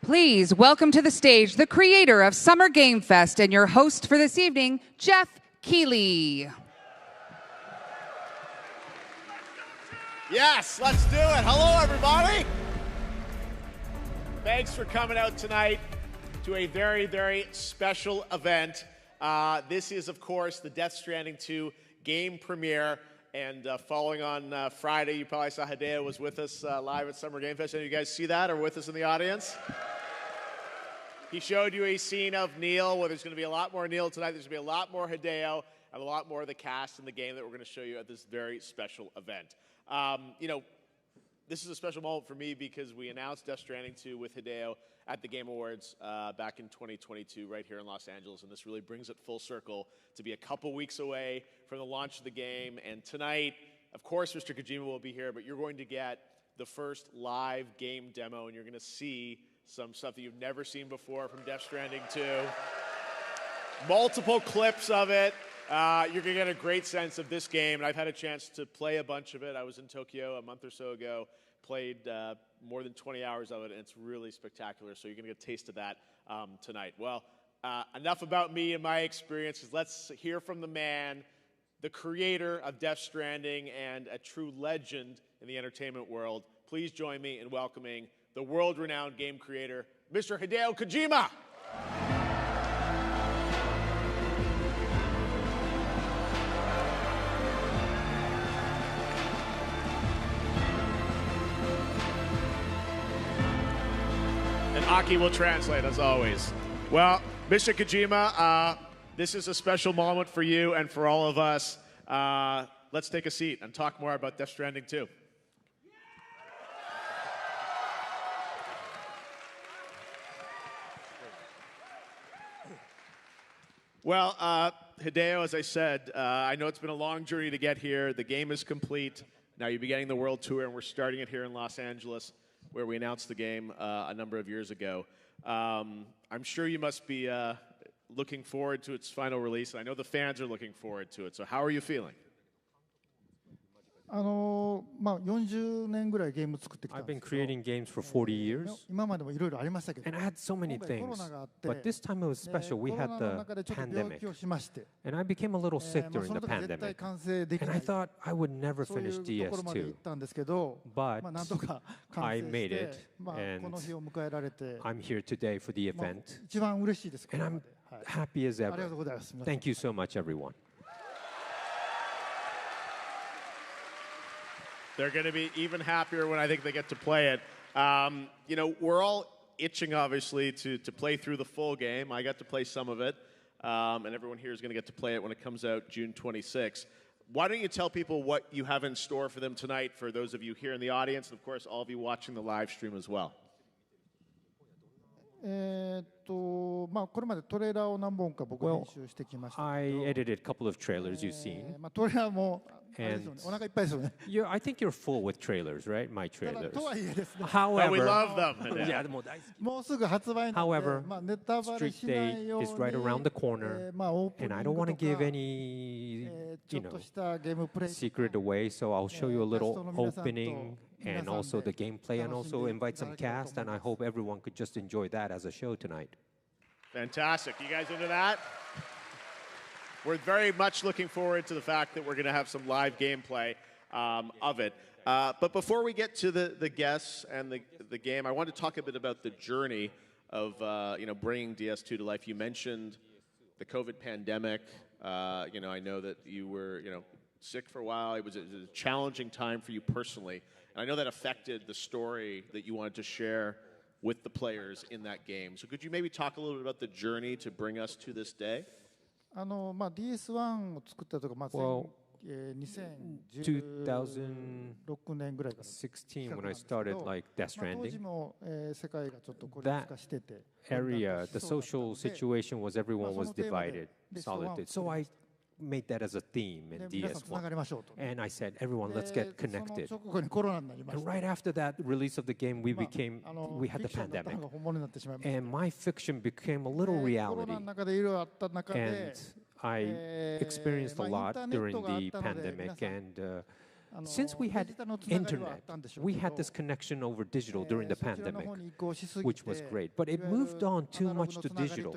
Please welcome to the stage the creator of Summer Game Fest and your host for this evening, Jeff Keighley. Yes, let's do it. Hello, everybody. Thanks for coming out tonight to a very, very special event. This is, of course, the Death Stranding 2 game premiere. And following on Friday, you probably saw Hideo was with us live at Summer Game Fest. Any of you guys see that or with us in the audience? He showed you a scene of Neil, where there's going to be a lot more Neil tonight. There's going to be a lot more Hideo and a lot more of the cast in the game that we're going to show you at this very special event. This is a special moment for me because we announced Death Stranding 2 with Hideo at the Game Awards back in 2022 right here in Los Angeles, and this really brings it full circle to be a couple weeks away from the launch of the game. And tonight, of course, Mr. Kojima will be here, but you're going to get the first live game demo, and you're going to see some stuff that you've never seen before from Death Stranding 2. Multiple clips of it. You're going to get a great sense of this game, and I've had a chance to play a bunch of it. I was in Tokyo a month or so ago, played more than 20 hours of it, and it's really spectacular, so you're going to get a taste of that tonight. Well, enough about me and my experiences. Let's hear from the man, the creator of Death Stranding and a true legend in the entertainment world. Please join me in welcoming the world-renowned game creator, Mr. Hideo Kojima. And Aki will translate, as always. Well, Mr. Kojima, this is a special moment for you and for all of us. Let's take a seat and talk more about Death Stranding 2. Well, Hideo, as I said, I know it's been a long journey to get here. The game is complete. Now you're beginning the world tour, and we're starting it here in Los Angeles, where we announced the game a number of years ago. I'm sure you must be looking forward to its final release. I know the fans are looking forward to it. So how are you feeling? I've been creating games for 40 years, and I had so many things, but this time it was special. We had the pandemic, and I became a little sick during the pandemic, and I thought I would never finish DS2, but I made it, and I'm here today for the event, and I'm happy as ever. Thank you so much, everyone. They're going to be even happier when I think they get to play it. You know, we're all itching, obviously, to play through the full game. I got to play some of it, and everyone here is going to get to play it when it comes out June 26. Why don't you tell people what you have in store for them tonight, for those of you here in the audience, and of course, all of you watching the live stream as well. Well, I edited a couple of trailers you've seen. And I think you're full with trailers, right? My trailers. However, we love them. However, Street Day is right around the corner, and I don't want to give any, secret away. So I'll show you a little opening and also the gameplay, and also invite some cast. And I hope everyone could just enjoy that as a show tonight. Fantastic. You guys into that? We're very much looking forward to the fact that we're going to have some live gameplay of it. But before we get to the guests and the game, I want to talk a bit about the journey of bringing DS2 to life. You mentioned the COVID pandemic. I know that you were sick for a while. It was a challenging time for you personally, and I know that affected the story that you wanted to share with the players in that game. So could you maybe talk a little bit about the journey to bring us to this day? Well, 2016, when I started Death Stranding, that area, the social situation was everyone was divided, solitude. So I made that as a theme in DS1. And I said, everyone, let's get connected. And right after that release of the game, we had the pandemic. And my fiction became a little reality. And I experienced a lot during the pandemic. And since we had internet, we had this connection over digital during the pandemic, which was great. But it moved on too much to digital,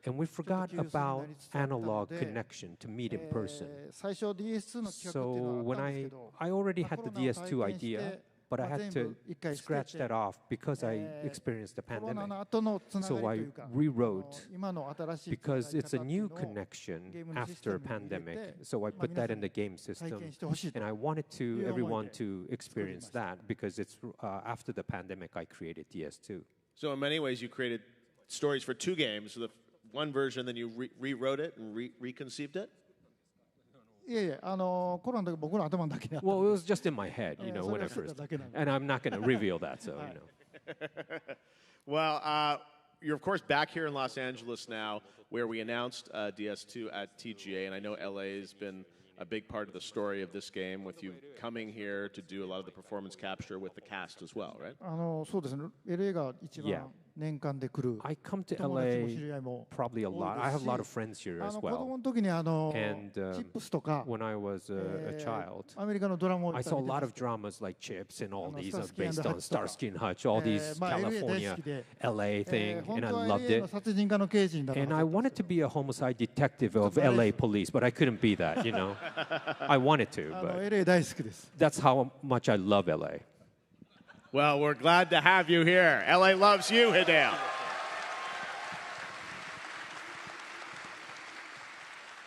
and we forgot about analog connection to meet in person. So when I already had the DS2 idea, but I had to scratch that off because I experienced the pandemic. So I rewrote, because it's a new connection after pandemic, so I put that in the game system. And I wanted everyone to experience that, because it's after the pandemic I created DS2. So in many ways you created stories for two games. So the one version, then you rewrote it and reconceived it? Well, it was just in my head, when I first. And I'm not going to reveal that, so, Well, you're, of course, back here in Los Angeles now, where we announced DS2 at TGA, and I know LA has been a big part of the story of this game, with you coming here to do a lot of the performance capture with the cast as well, right? Yeah. I come to LA probably a lot. I have a lot of friends here as well. And when I was a child, I saw a lot of dramas like Chips and all these based on Starsky and Hutch, all these California, LA thing, and I loved it. And I wanted to be a homicide detective of LA police, but I couldn't be that, I wanted to, but that's how much I love LA. Well, we're glad to have you here. LA loves you, Hideo.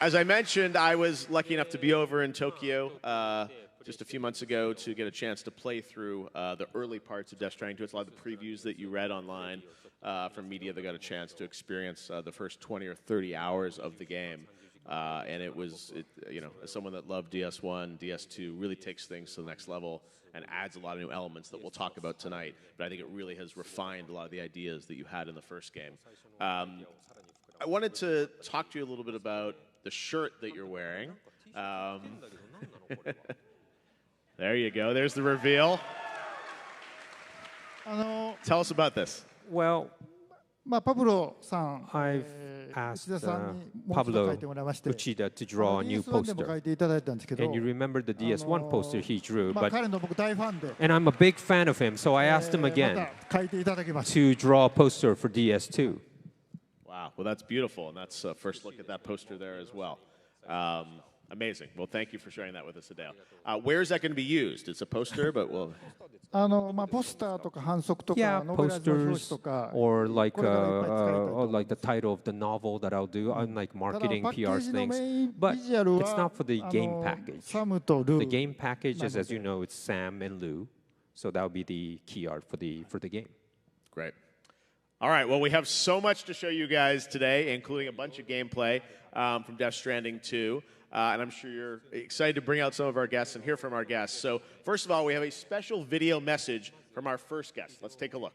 As I mentioned, I was lucky enough to be over in Tokyo just a few months ago to get a chance to play through the early parts of Death Stranding 2. It's a lot of the previews that you read online from media that got a chance to experience the first 20 or 30 hours of the game. And it was, as someone that loved DS1, DS2 really takes things to the next level and adds a lot of new elements that we'll talk about tonight. But I think it really has refined a lot of the ideas that you had in the first game. I wanted to talk to you a little bit about the shirt that you're wearing. There you go. There's the reveal. Tell us about this. Well, I've asked Pablo Uchida to draw a new poster. And you remember the DS1 poster he drew, and I'm a big fan of him, so I asked him again to draw a poster for DS2. Wow, well that's beautiful, and that's a first look at that poster there as well. Amazing. Well, thank you for sharing that with us, Hideo. Where is that going to be used? It's a poster, but we'll... Yeah, posters, or like the title of the novel that I'll do, like marketing, PR things. But it's not for the game package. The game package is, as you know, it's Sam and Lou. So that would be the key art for the game. Great. All right, well, we have so much to show you guys today, including a bunch of gameplay from Death Stranding 2. And I'm sure you're excited to bring out some of our guests and hear from our guests. So first of all, we have a special video message from our first guest. Let's take a look.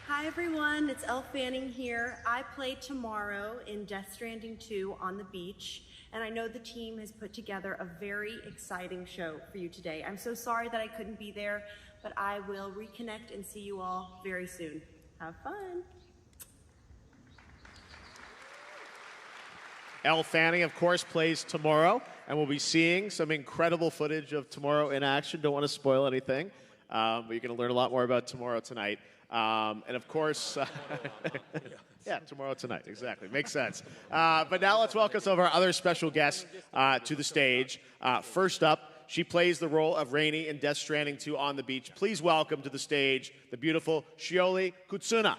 Hi, everyone. It's Elle Fanning here. I play tomorrow in Death Stranding 2 on the beach. And I know the team has put together a very exciting show for you today. I'm so sorry that I couldn't be there, but I will reconnect and see you all very soon. Have fun. Elle Fanning, of course, plays Tomorrow, and we'll be seeing some incredible footage of Tomorrow in action. Don't want to spoil anything, but you're going to learn a lot more about Tomorrow tonight. And of course, yeah, Tomorrow tonight, exactly. Makes sense. But now let's welcome some of our other special guests to the stage. First up, she plays the role of Rainey in Death Stranding 2 on the beach. Please welcome to the stage the beautiful Shioli Kutsuna.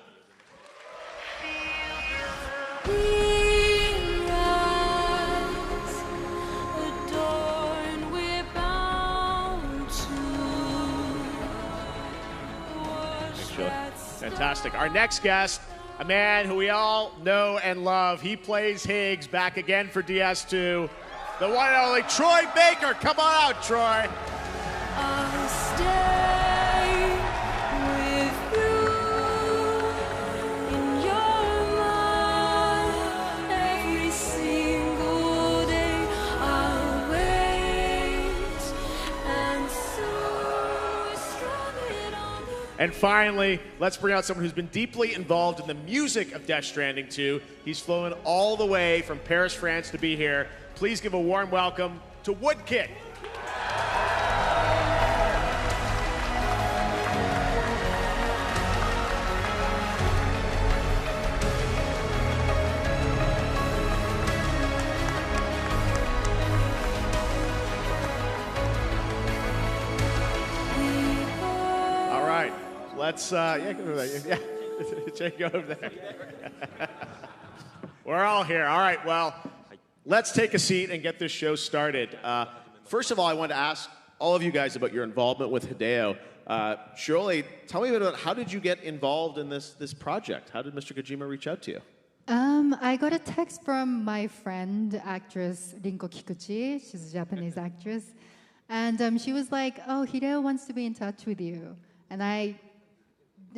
Fantastic. Our next guest, a man who we all know and love. He plays Higgs, back again for DS2. The one and only Troy Baker. Come on out, Troy. I'll stay with you in your mind every single day. I'll wait and so strong it on. And finally, let's bring out someone who's been deeply involved in the music of Death Stranding 2. He's flown all the way from Paris, France to be here. please give a warm welcome to Woodkid. All right, let's yeah, go over there. Yeah, Jay, go over there. We're all here. All right, well, let's take a seat and get this show started. First of all, I want to ask all of you guys about your involvement with Hideo. Shirley, tell me a bit about how did you get involved in this project? How did Mr. Kojima reach out to you? I got a text from my friend, actress Rinko Kikuchi. She's a Japanese actress. And she was like, oh, Hideo wants to be in touch with you. And I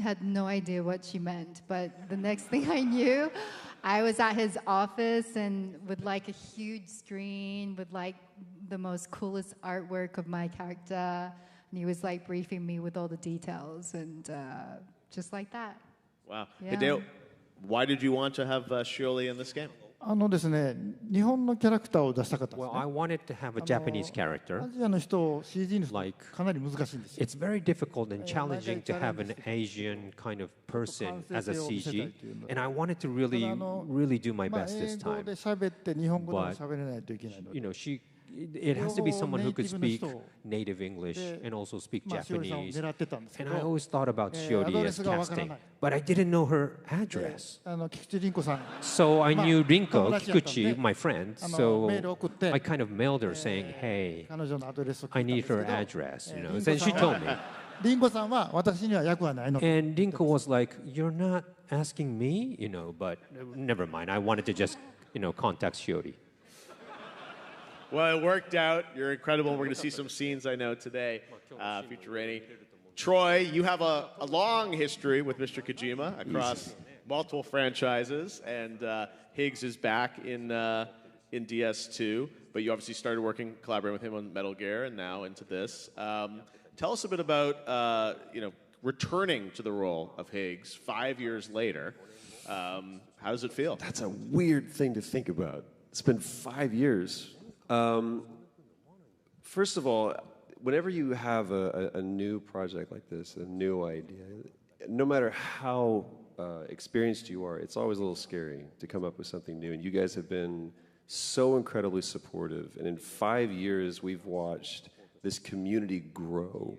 had no idea what she meant. But the next thing I knew, I was at his office and with like a huge screen with like the most coolest artwork of my character. And he was like briefing me with all the details and just like that. Wow. Yeah. Hideo, why did you want to have Shirley in this game? ですね、日本のキャラクターを出したかったんです Well, I ね。 wanted to have a Japanese ア character. ジアの人を CG にする Like とかなり難しいんですよ。 It's very difficult and challenging to have an Asian kind of person as a CG, and I wanted to really, really do my まあ best 英 this 語 time. で喋って日本語でも喋れないといけないので You know, it has to be someone who could speak native の人 native English and also speak まあしおりさんを Japanese. 狙ってたんですけ And I ど、 always thought about アド Shiori レ as スがわから casting, ない。 but I didn't know her address. 菊池凛子さん、 So I knew まあ Rinko 友達やったんで Kikuchi, my friend, メー so ルを送って I kind of mailed her saying, hey, 彼女のアドレスを聞 I いたん need ですけ her ど、 address, you know. リン And コ then さ she ん told me. はリンコさんは私には役はないの。 And Rinko was like, you're not asking me, you know, but never mind. I wanted to just, you know, contact Shiori. Well, it worked out. You're incredible. We're going to see some scenes, I know, today, featuring Troy, you have a long history with Mr. Kojima across multiple franchises, and Higgs is back in DS2, but you obviously started collaborating with him on Metal Gear and now into this. Tell us a bit about, returning to the role of Higgs 5 years later. How does it feel? That's a weird thing to think about. It's been 5 years. First of all, whenever you have a new project like this, a new idea, no matter how experienced you are, it's always a little scary to come up with something new. And you guys have been so incredibly supportive. And in 5 years, we've watched this community grow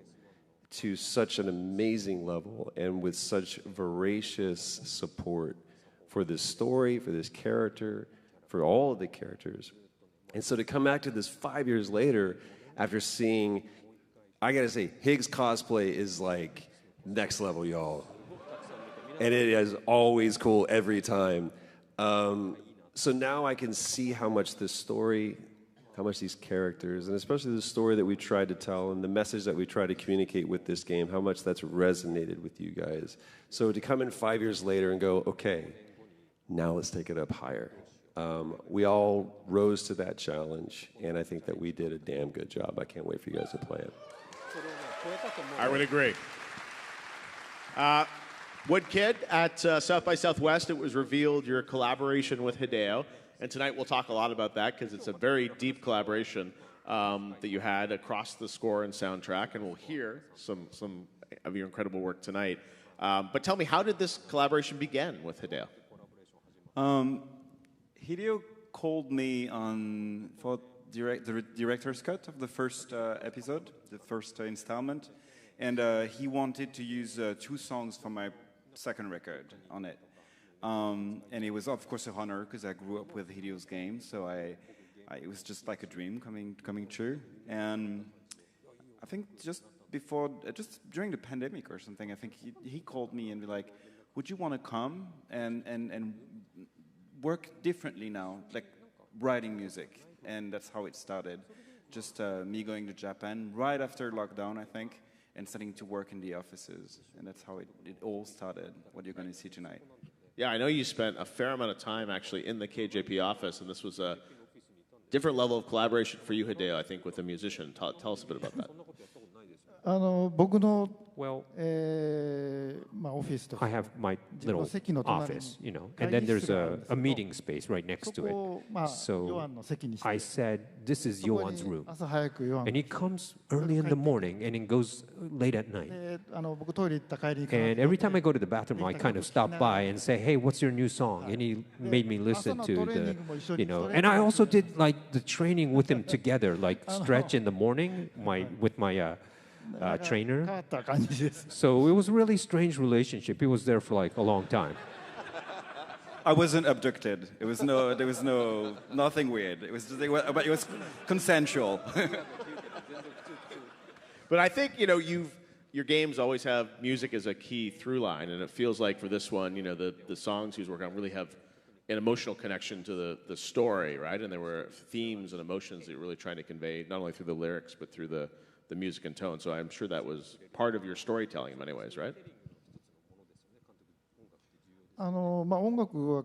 to such an amazing level and with such voracious support for this story, for this character, for all of the characters. And so to come back to this 5 years later, after seeing, I gotta say, Higgs cosplay is like next level, y'all. And it is always cool every time. So now I can see how much this story, how much these characters, and especially the story that we tried to tell and the message that we tried to communicate with this game, how much that's resonated with you guys. So to come in 5 years later and go, okay, now let's take it up higher. We all rose to that challenge, and I think that we did a damn good job. I can't wait for you guys to play it. I would agree. Woodkid, at South by Southwest, it was revealed your collaboration with Hideo, and tonight we'll talk a lot about that because it's a very deep collaboration that you had across the score and soundtrack, and we'll hear some of your incredible work tonight. But tell me, how did this collaboration begin with Hideo? Hideo called me for the director's cut of the first episode, the first installment, and he wanted to use 2 songs from my second record on it. And it was, of course, a honor because I grew up with Hideo's games, so it was just like a dream coming true. And I think just during the pandemic or something, I think he called me and be like, would you want to come and work differently now, like writing music? And that's how it started. Just me going to Japan right after lockdown, I think, and starting to work in the offices. And that's how it all started, what you're going to see tonight. Yeah, I know you spent a fair amount of time actually in the KJP office, and this was a different level of collaboration for you, Hideo, I think, with a musician. Tell us a bit about that. 僕の Well, まあ、オフィスとか I have my 自分の little 席の隣に office, 会 and then 議 there's 室があるんです a けど meeting space right next そ to こを、 it. まあ、ヨ So アンの席にして I said, this is そこ Johan's に room. 朝早くヨアン And he comes early in the morning and it goes late at night. で僕トイレ行った帰りに And every time I go to the bathroom, I kind of stop by and say, hey, what's your new song? And he made me listen to the, and I also did like the training with him together, like stretch in the morning with my trainer. 変わった感じです So it was a really strange relationship. He was there for like a long time. I wasn't abducted. There was nothing weird. It was consensual. But I think, you know, your games always have music as a key through line, and it feels like for this one, you know, the songs he was working on really have an emotional connection to the story, right? And there were themes and emotions that you're really trying to convey, not only through the lyrics, but through the music and tone. So I'm sure that was part of your storytelling in many ways, right? まあ、音楽は、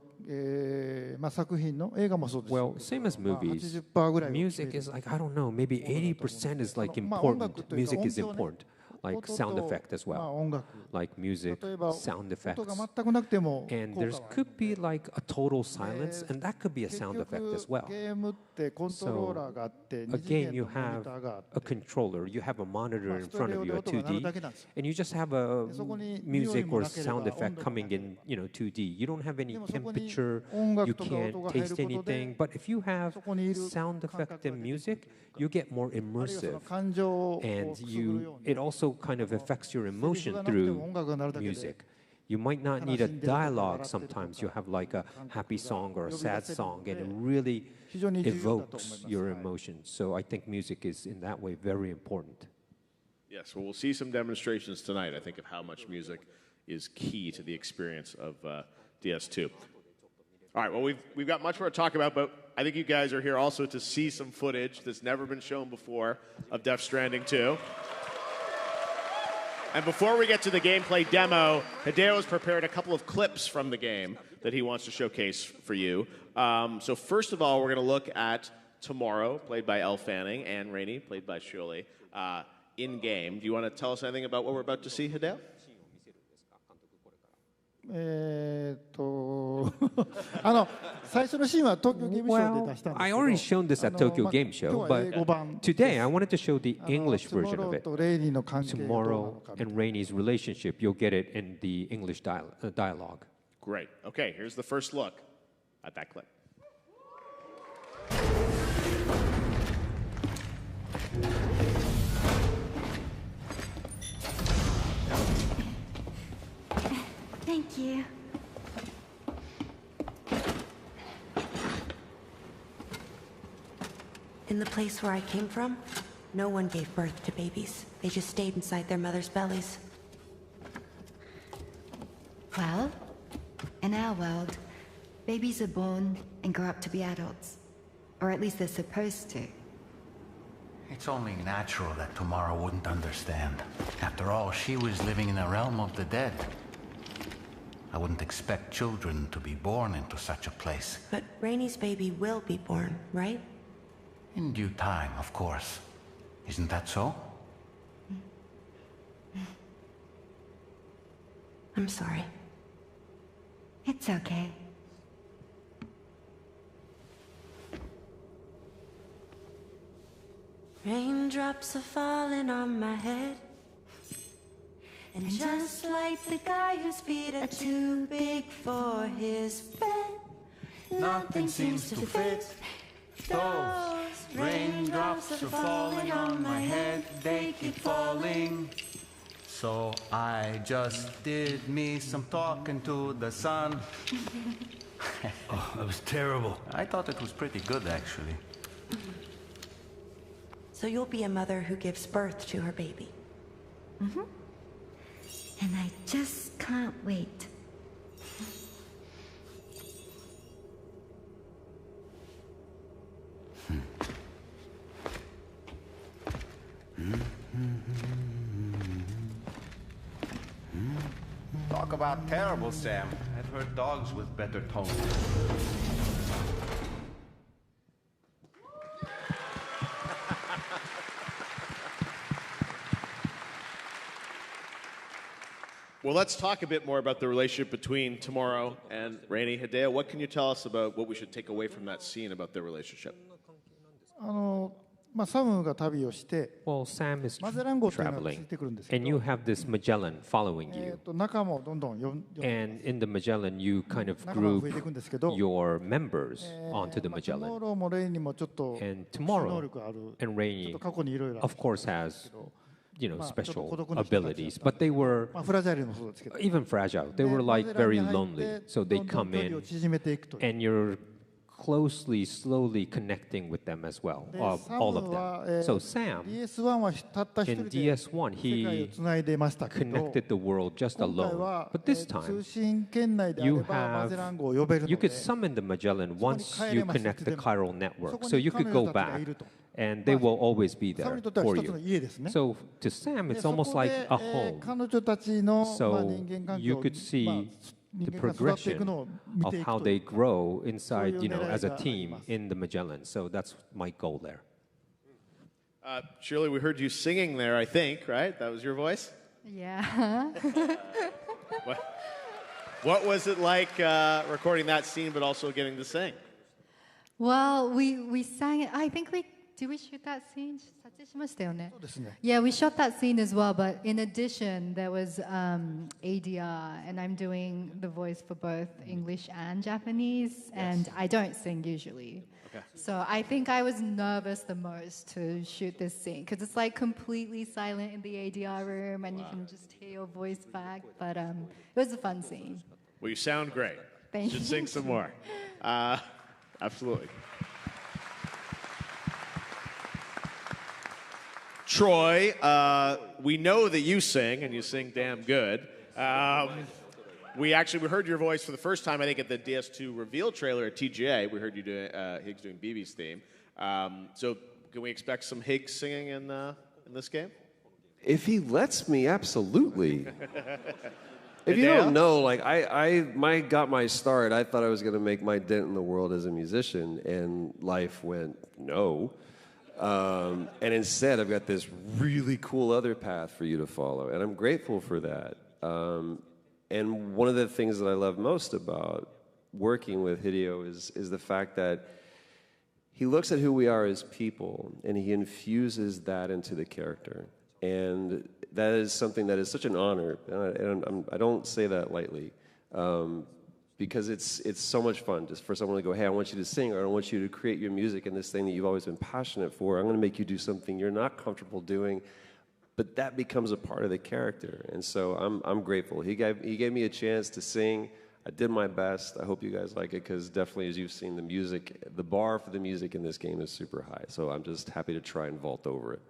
まあ、作品の映画もそうです Well, same as まあ movies, 80% ぐらいは music is like, I don't know, maybe 80% is like まあ、音楽 important. というか Music is 音響ね important. Like sound 音と effect as まあ、 well. 音楽 Like music, 例えば sound 音 effects. が全くなくても And 効 there 果はある could be like a total silence, and that could be a 結 sound 局 effect as well. ゲームってコントローラーがあって二 A 次 game, 元 you のモニ have ターがあっ a て controller, you have a monitor まあ in スト front レ of オ you, で a 音が鳴る 2D, だけなんですよ and you just have a でそこに music 匂いも or なければ sound 温度 effect も coming なけれ in, two-D. You don't have any でもそこに temperature, 音 you 楽とか音 can't が入る taste ことで anything. But if you have そこにいる sound 感 effect 覚が and 出てき music, て you get more あるいはそ immersive. の感情を And くすぐる you, ように it also kind of affects your セリフ emotion がなくて through も音楽が鳴るだけで music. You might not need a dialogue sometimes. You have like a happy song or a sad song, and it really 非常に重要だと思いま evokes す your はい emotions. So I think music is, in that way, very important. Yes, well, we'll see some demonstrations tonight, I think, of how much music is key to the experience of DS2. All right, well, we've got much more to talk about, but I think you guys are here also to see some footage that's never been shown before of Death Stranding 2. And before we get to the gameplay demo, Hideo has prepared a couple of clips from the game that he wants to showcase for you. So first of all, we're going to look at Tomorrow, played by Elle Fanning, and Rainey, played by Shirley, in-game. Do you want to tell us anything about what we're about to see, Hideo? 最初のシーンは東京ゲームショウ Well, で出したんです I けど already shown this at Tokyo まあ Game Show, 今日は英語 but 版 today I wanted to show the あの English version of トゥモロー it. とレイリーの関係がどうなの Tomorrow かみたい and な Rainey's relationship, you'll get it in the English dialogue. Great. Okay, here's the first look at that clip. Thank you. In the place where I came from, no one gave birth to babies. They just stayed inside their mother's bellies. Well, in our world, babies are born and grow up to be adults. Or at least they're supposed to. It's only natural that Tomorrow wouldn't understand. After all, she was living in a realm of the dead. I wouldn't expect children to be born into such a place. But Rainey's baby will be born, right? In due time, of course. Isn't that so? I'm sorry. It's okay. Raindrops are falling on my head. And just like the guy whose feet are too big for his bed, Nothing seems to fit. Those raindrops are falling on my head. They keep falling. So I just did me some talking to the sun. Oh, that was terrible. I thought it was pretty good, actually. So you'll be a mother who gives birth to her baby. Mm-hmm. And I just can't wait. Talk about terrible, Sam. I've heard dogs with better tone. Well, let's talk a bit more about the relationship between Tomorrow and Rainey. Hideo, what can you tell us about what we should take away from that scene about their relationship? サムが旅をして、 Well, Sam is マゼラン号というのがつ traveling, いてくるんですけ and ど、 you have this Magellan following you. 仲間をどんどん呼んで、 And in the Magellan, you kind of 仲間が group 増えていくんですけど、 your members onto the トモ Magellan. ローもレイにもちょっと And 超能 Tomorrow 力ある、 and ちょっ Rainey, と過去にいろいろある of course, has ちょっと special 孤独な人たちだった abilities, but they were フラジャイルもそうですけど、 even fragile. They were マ like ゼラン very に入って lonely. So they どんどん come 距離を in, 縮めていくという。 and you're closely, slowly connecting with them as well, で all of サムは them. So Sam, DS1 はたった一 in 人で DS1, 世界を he つないでましたけど、 connected the world just 今回 alone. は But this 通 time, 信圏内であれ you ばマゼラン have 号を呼べるの you で、 could summon the Magellan once 帰れ you ます connect the いつでも chiral network. そこ So に you 彼 could 女 go たちが back, いると。 and they will always be サム there にとっては for 一つの you. 家ですね。 So to Sam, で it's そこ almost で like a home. 彼女たちの So 人間関係 you を could see 人 the 間が育っていく progression のを見 of ていく how と they いう grow inside, as a そういう狙いがあり team ます。 in the Magellan. So that's my goal there. Shirley, we heard you singing there, I think, right? That was your voice? Yeah. What was it like recording that scene, but also getting to sing? Well, we sang it. I think did we shoot that scene? 撮影しましたよね。そうですね。 Yeah, we shot that scene as well, but in addition, there was ADR, and I'm doing the voice for both English and Japanese, and I don't sing usually. Okay. So I think I was nervous the most to shoot this scene, because it's like completely silent in the ADR room, and you can just hear your voice back, but it was a fun scene. Well, you sound great. Thank Should you. sing some more. Absolutely. Troy, we know that you sing, and you sing damn good. We heard your voice for the first time, I think, at the DS2 reveal trailer at TGA. We heard you doing Higgs doing BB's theme. So can we expect some Higgs singing in this game? If he lets me, absolutely. If you Hideo? don't know, like I got my start. I thought I was going to make my dent in the world as a musician, and life went no. And instead, I've got this really cool other path for you to follow, and I'm grateful for that. And one of the things that I love most about working with Hideo is the fact that he looks at who we are as people, and he infuses that into the character. And that is something that is such an honor, and I don't say that lightly, because it's so much fun just for someone to go, hey, I want you to sing, or I want you to create your music in this thing that you've always been passionate for. I'm going to make you do something you're not comfortable doing, but that becomes a part of the character. And so I'm grateful. He gave me a chance to sing. I did my best. I hope you guys like it, because definitely, as you've seen, the bar for the music in this game is super high. So I'm just happy to try and vault over it.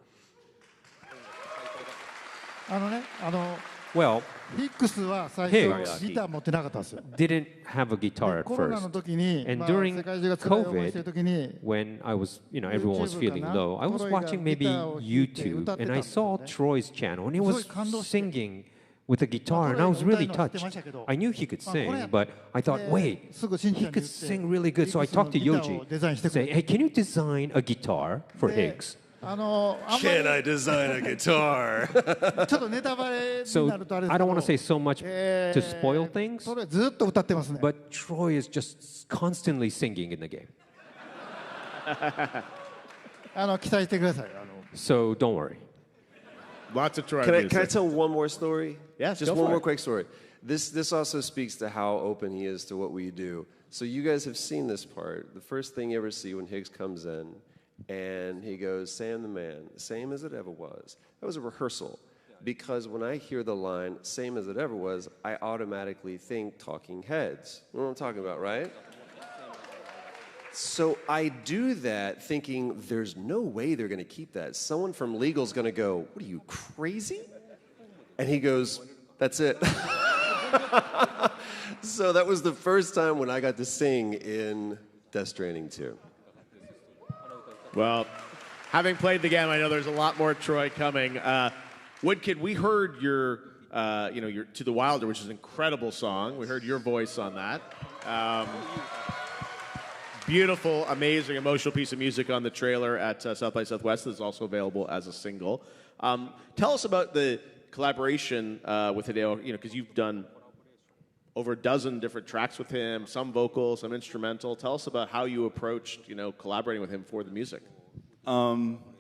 Well, ヒックスは最初 Higgs ギター持ってなかったんですよ。 didn't have a guitar で at コロナの first. 時に、 And まあ during 世界中が辛い思いしてる時に、 when I was, everyone was YouTube feeling かな low, I was Troy が watching maybe ギターを弾いて歌って YouTube, たん and I ですよ saw ね。 Troy's channel, and he すごい was 感動して。 singing with a guitar, and まあ I was really トロイが歌いの知って touched. ましたけど、 I knew he could まあこれ sing, but I thought, で wait, すぐしんちゃ he んに could 言って sing really good. So I ヒックスの talked to ギターを Yoji, デザインしてくれ say, hey, can you design a guitar for で Higgs? あんまり Can I design a guitar? ちょっとネタバレに So なるとあれです I け don't ど want to say so much to spoil things, それずっと歌ってますね。 but Troy is just constantly singing in the game. 期待してください。So don't worry. Lots of Troy Can I music. tell one more story? Yes, just go one for more it. quick story. This also speaks to how open he is to what we do. So you guys have seen this part. The first thing you ever see when Higgs comes in, and he goes, "Sam the man, same as it ever was." That was a rehearsal, because when I hear the line "same as it ever was," I automatically think Talking Heads. You know what I'm talking about, right? So I do that thinking there's no way they're going to keep that. Someone from legal's going to go, "What are you, crazy?" And he goes, "That's it." So that was the first time when I got to sing in Death Stranding 2. Well, having played the game, I know there's a lot more Troy coming. Woodkid, we heard your To the Wilder, which is an incredible song. We heard your voice on that. Beautiful, amazing, emotional piece of music on the trailer at South by Southwest. That's also available as a single. Tell us about the collaboration with Hideo, because you've done over a dozen different tracks with him, some vocal, some instrumental. Tell us about how you approached, collaborating with him for the music.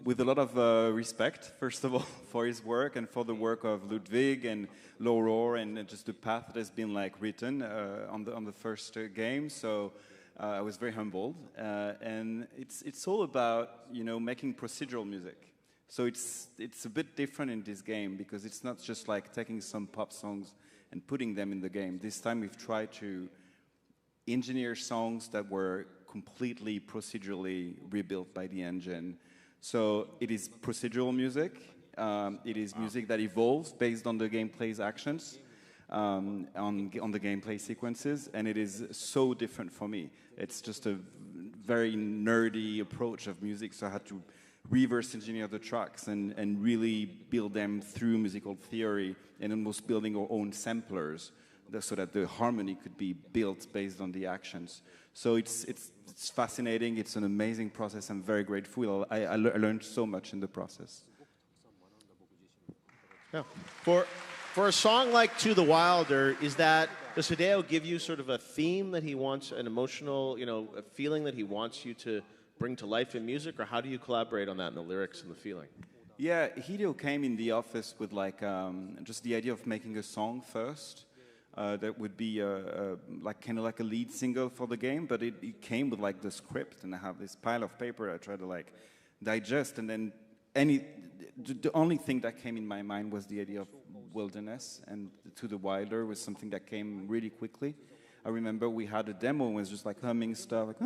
With a lot of respect, first of all, for his work and for the work of Ludwig and Lauror and just the path that has been written on the first game. So I was very humbled, and it's all about making procedural music. So it's a bit different in this game because it's not just taking some pop songs and putting them in the game. This time we've tried to engineer songs that were completely procedurally rebuilt by the engine. So it is procedural music. It is music that evolves based on the gameplay's actions, on the gameplay sequences, and it is so different for me. It's just a very nerdy approach of music, so I had to reverse engineer the tracks and really build them through musical theory and almost building our own samplers so that the harmony could be built based on the actions. So it's fascinating. It's an amazing process. I'm very grateful. I learned so much in the process. Yeah. For a song like To the Wilder, does Hideo give you sort of a theme that he wants, an emotional, a feeling that he wants you to bring to life in music, or how do you collaborate on that in the lyrics and the feeling? Yeah, Hideo came in the office with just the idea of making a song first. That would be kind of like a lead single for the game, but it came with the script, and I have this pile of paper I try to digest, and then the only thing that came in my mind was the idea of wilderness, and To the Wilder was something that came really quickly. I remember we had a demo and it was just humming stuff,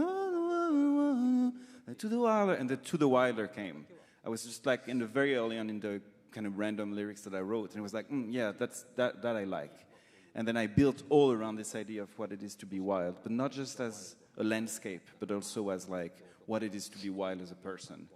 To the Wilder, and the To the Wilder came. I was just in the very early on in the kind of random lyrics that I wrote, and it was yeah, that I like. And then I built all around this idea of what it is to be wild, but not just as a landscape, but also as what it is to be wild as a person.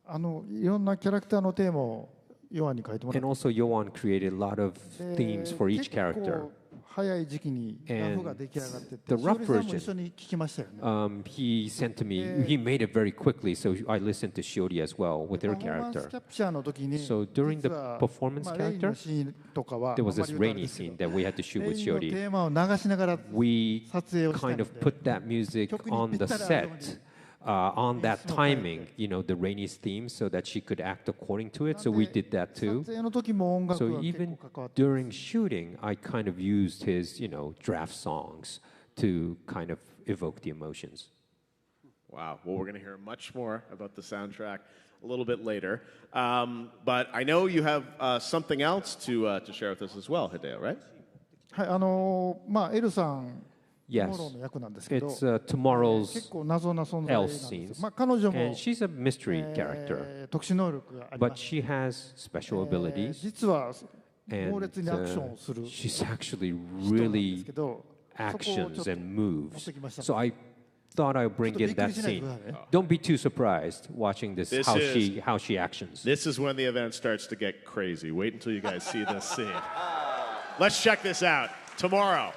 いろんなキャラクターのテーマをヨアンに書いてもらって。And also, Yoan created a lot of themes for each character. 早い時期にラフが出来上がってて、 the rough しおりさんも version, 一緒に聞きましたよね。he sent to me, he made it very quickly, so I listened to Shiori as well with her パフォーマンス character. キャプチャーの時に、 So during the 実は performance まあレイン character, のシーンとかは there was あんま this り言うとあれ rainy ですけ scene ど that we had to shoot レ with インのテ Shiori. ーマを流しながら We 撮影をした kind の of で、 put that music 曲に on ぴっ the たり合うように set, on that timing, the Rainy's theme, so that she could act according to it. So we did that 撮 too. 影の時も音楽 So が結 even 構関わって during shooting, I kind of used his, draft songs to kind of evoke the emotions. Wow. Well, we're going to hear much more about the soundtrack a little bit later. But I know you have something else to share with us as well, Hideo, right? はいまあエルさん Yes, トモローの役なんですけど、 it's tomorrow's 結構謎な存在なんで else す。 scenes. まあ彼女も And she's a mystery character, 特殊能力があり but ます she has special abilities, 実は猛 and 烈にアクションをする she's actually 人なんで really すけど、そこをちょっ actions と and 持っ moves. てきました。 So I thought I would bring in that scene. Don't be too surprised watching this, This how she actions. This is when the event starts to get crazy. Wait until you guys see this scene. Let's check this out. Tomorrow.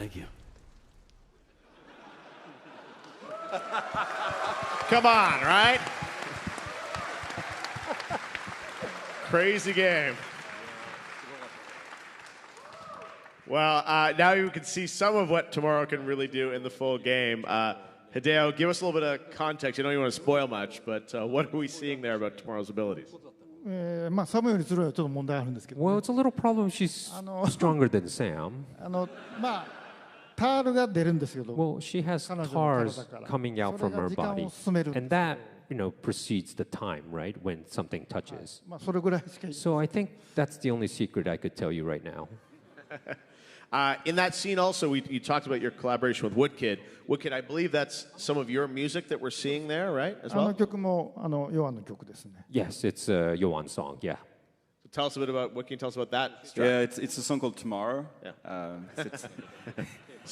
Thank you. Come on, right? Crazy game. Well, now you can see some of what Tomorrow can really do in the full game. Hideo, give us a little bit of context. You don't even want to spoil much, but what are we seeing there about Tomorrow's abilities? サムよりするはちょっと問題あるんですけど、Well, it's a little problem. She's stronger than Sam. タールが出るんですけど、 Well, she has 彼女の tars 体から coming out それ from が her 時間 body, を進める。 and that precedes the time, right, when something touches. それぐらいしか言えない。 So I think that's the only secret I could tell you right now. In that scene also, you talked about your collaboration with Woodkid. Woodkid, I believe that's some of your music that we're seeing there, right, as あの well? 曲もヨアンの曲ですね。 Yes, it's a Yoan song, yeah. So tell us a bit about, what can you tell us about that? Strat? Yeah, it's a song called Tomorrow. Yeah.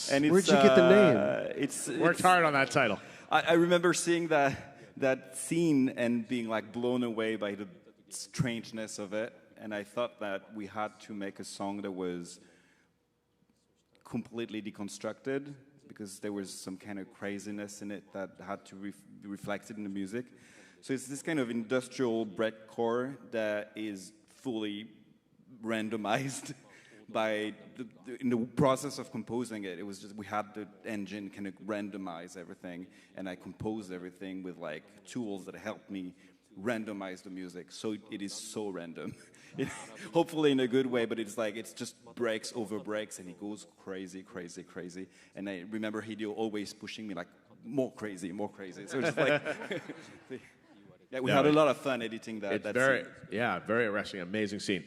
And it's, Where'd you get the name? It's Worked hard on that title. I remember seeing that scene and being like blown away by the strangeness of it, and I thought that we had to make a song that was completely deconstructed because there was some kind of craziness in it that had to be reflected in the music. So it's this kind of industrial breadcore that is fully randomized by in the process of composing it. It was just we had the engine kind of randomize everything, and I composed everything with like tools that helped me randomize the music. So it is so random. Hopefully in a good way, but it's like it's just breaks over breaks, and it goes crazy, crazy, crazy. And I remember Hideo always pushing me like more crazy, more crazy. So it's like yeah, we had a lot of fun editing that. It's that very, scene. yeah, very arresting, amazing scene.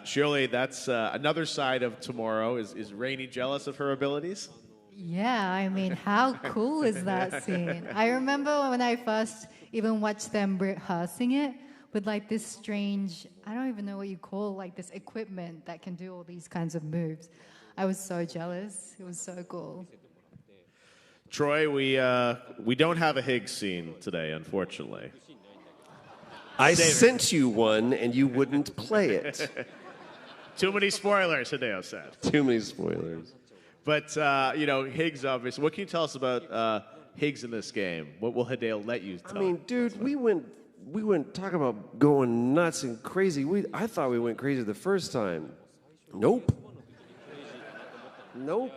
Shirley, that's another side of Tomorrow. Is Rainey jealous of her abilities? Yeah, I mean, how cool is that scene? I remember when I first even watched them rehearsing it with like this strange, I don't even know what you call like this equipment that can do all these kinds of moves. I was so jealous. It was so cool. Troy, we don't have a Higgs scene today, unfortunately. I sent you one, and you wouldn't play it. Too many spoilers, Hideo said. Too many spoilers. But, Higgs, obviously. What can you tell us about Higgs in this game? What will Hideo let you tell? I mean, dude, we went talking about going nuts and crazy. I thought we went crazy the first time. Nope. Nope.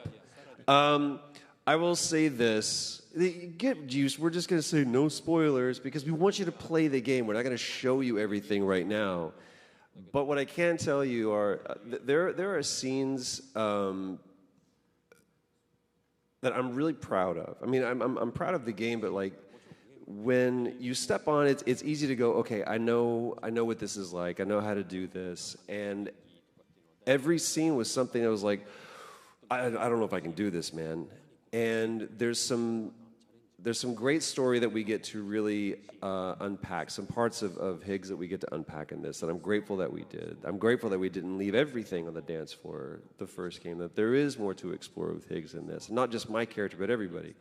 I will say this. Get juice. We're just going to say no spoilers because we want you to play the game. We're not going to show you everything right now. But what I can tell you are there are scenes that I'm really proud of. I mean, I'm proud of the game, but like when you step on it, it's easy to go, okay, I know what this is like. I know how to do this. And every scene was something that was like, I don't know if I can do this, man. And there's some great story that we get to really unpack, some parts of Higgs that we get to unpack in this, and I'm grateful that we did. I'm grateful that we didn't leave everything on the dance floor the first game, that there is more to explore with Higgs in this. Not just my character, but everybody.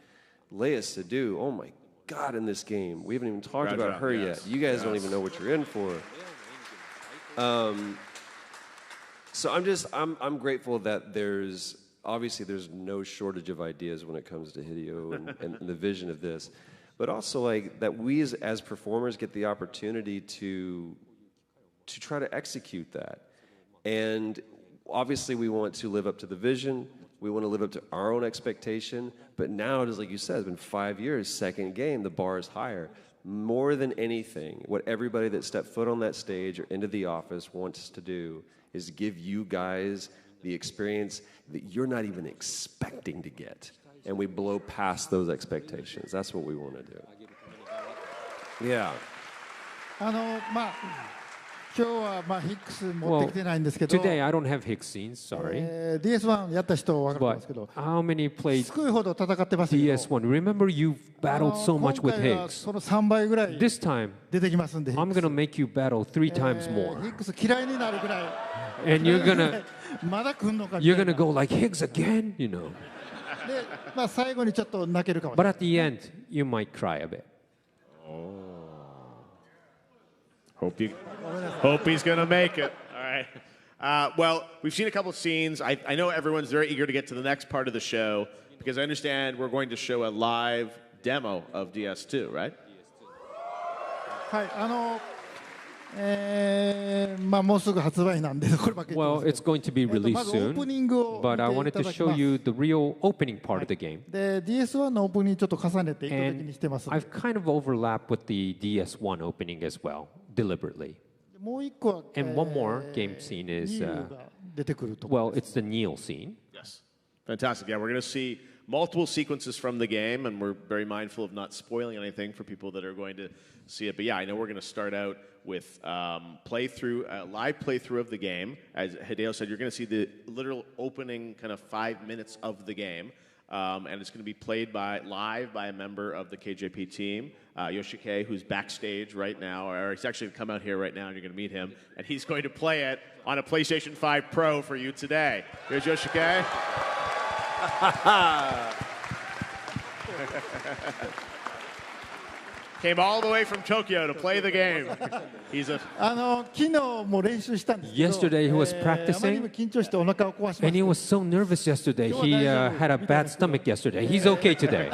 Leia Sadu, oh my God, in this game. We haven't even talked about her yet. You guys don't even know what you're in for. So I'm grateful that there's no shortage of ideas when it comes to Hideo and the vision of this, but also like that we as performers get the opportunity to try to execute that. And obviously we want to live up to the vision. We want to live up to our own expectation. But now it is like you said, it's been 5 years, second game, the bar is higher. More than anything, what everybody that stepped foot on that stage or into the office wants to do is give you guys the experience that you're not even expecting to get. And we blow past those expectations. That's what we want to do. Yeah. 今日はヒックス持ってきてないんですけど、 today I don't have Higgs scenes, sorry. DS1 やった人は分かるんですけど、 How many played すごいほど戦ってますけど、 DS1? Remember you battled so much with 今回は Higgs. その3倍ぐらい This time, 出てきますんで、 I'm gonna make you battle 3 times more. ヒックス嫌いになるぐらい、 And you're gonna まだ来んのかみた you're いな。 gonna go like Higgs again, you know. で、最後にちょっと泣けるかもし But れない。 at the end, you might cry a bit. Hope he's going to make it. All right. Well, we've seen a couple of scenes. I know everyone's very eager to get to the next part of the show because I understand we're going to show a live demo of DS2, right? はい、もうすぐ発売なんで、こればっかり言 Well, ってます it's going to be けど、released まずオープニングを soon, 見て but I い wanted た to だき show ます。 you the real opening part of the game. で、DS1 のオープニングちょっと重ねて意図的にしてます。 I've kind of overlapped with the DS1 opening as well, deliberately. もう一個は、And one more game scene ニ is, ールが出てくると。 well, it's the Neil scene. Yes. Fantastic. Yeah, we're going to see multiple sequences from the game, and we're very mindful of not spoiling anything for people that are going to see it. But yeah, I know we're going to start out with live playthrough of the game. As Hideo said, you're going to see the literal opening kind of 5 minutes of the game. And it's going to be played live by a member of the KJP team, Yoshike, who's backstage right now, or he's actually come out here right now, and you're going to meet him. And he's going to play it on a PlayStation 5 Pro for you today. Here's Yoshike. Came all the way from Tokyo to play the game. He's a 昨日も練習したんですけど、 Yesterday he was あまりに practicing, も緊張してお腹を壊しま and し he た。 was so nervous yesterday. He had a bad stomach yesterday. He's okay today.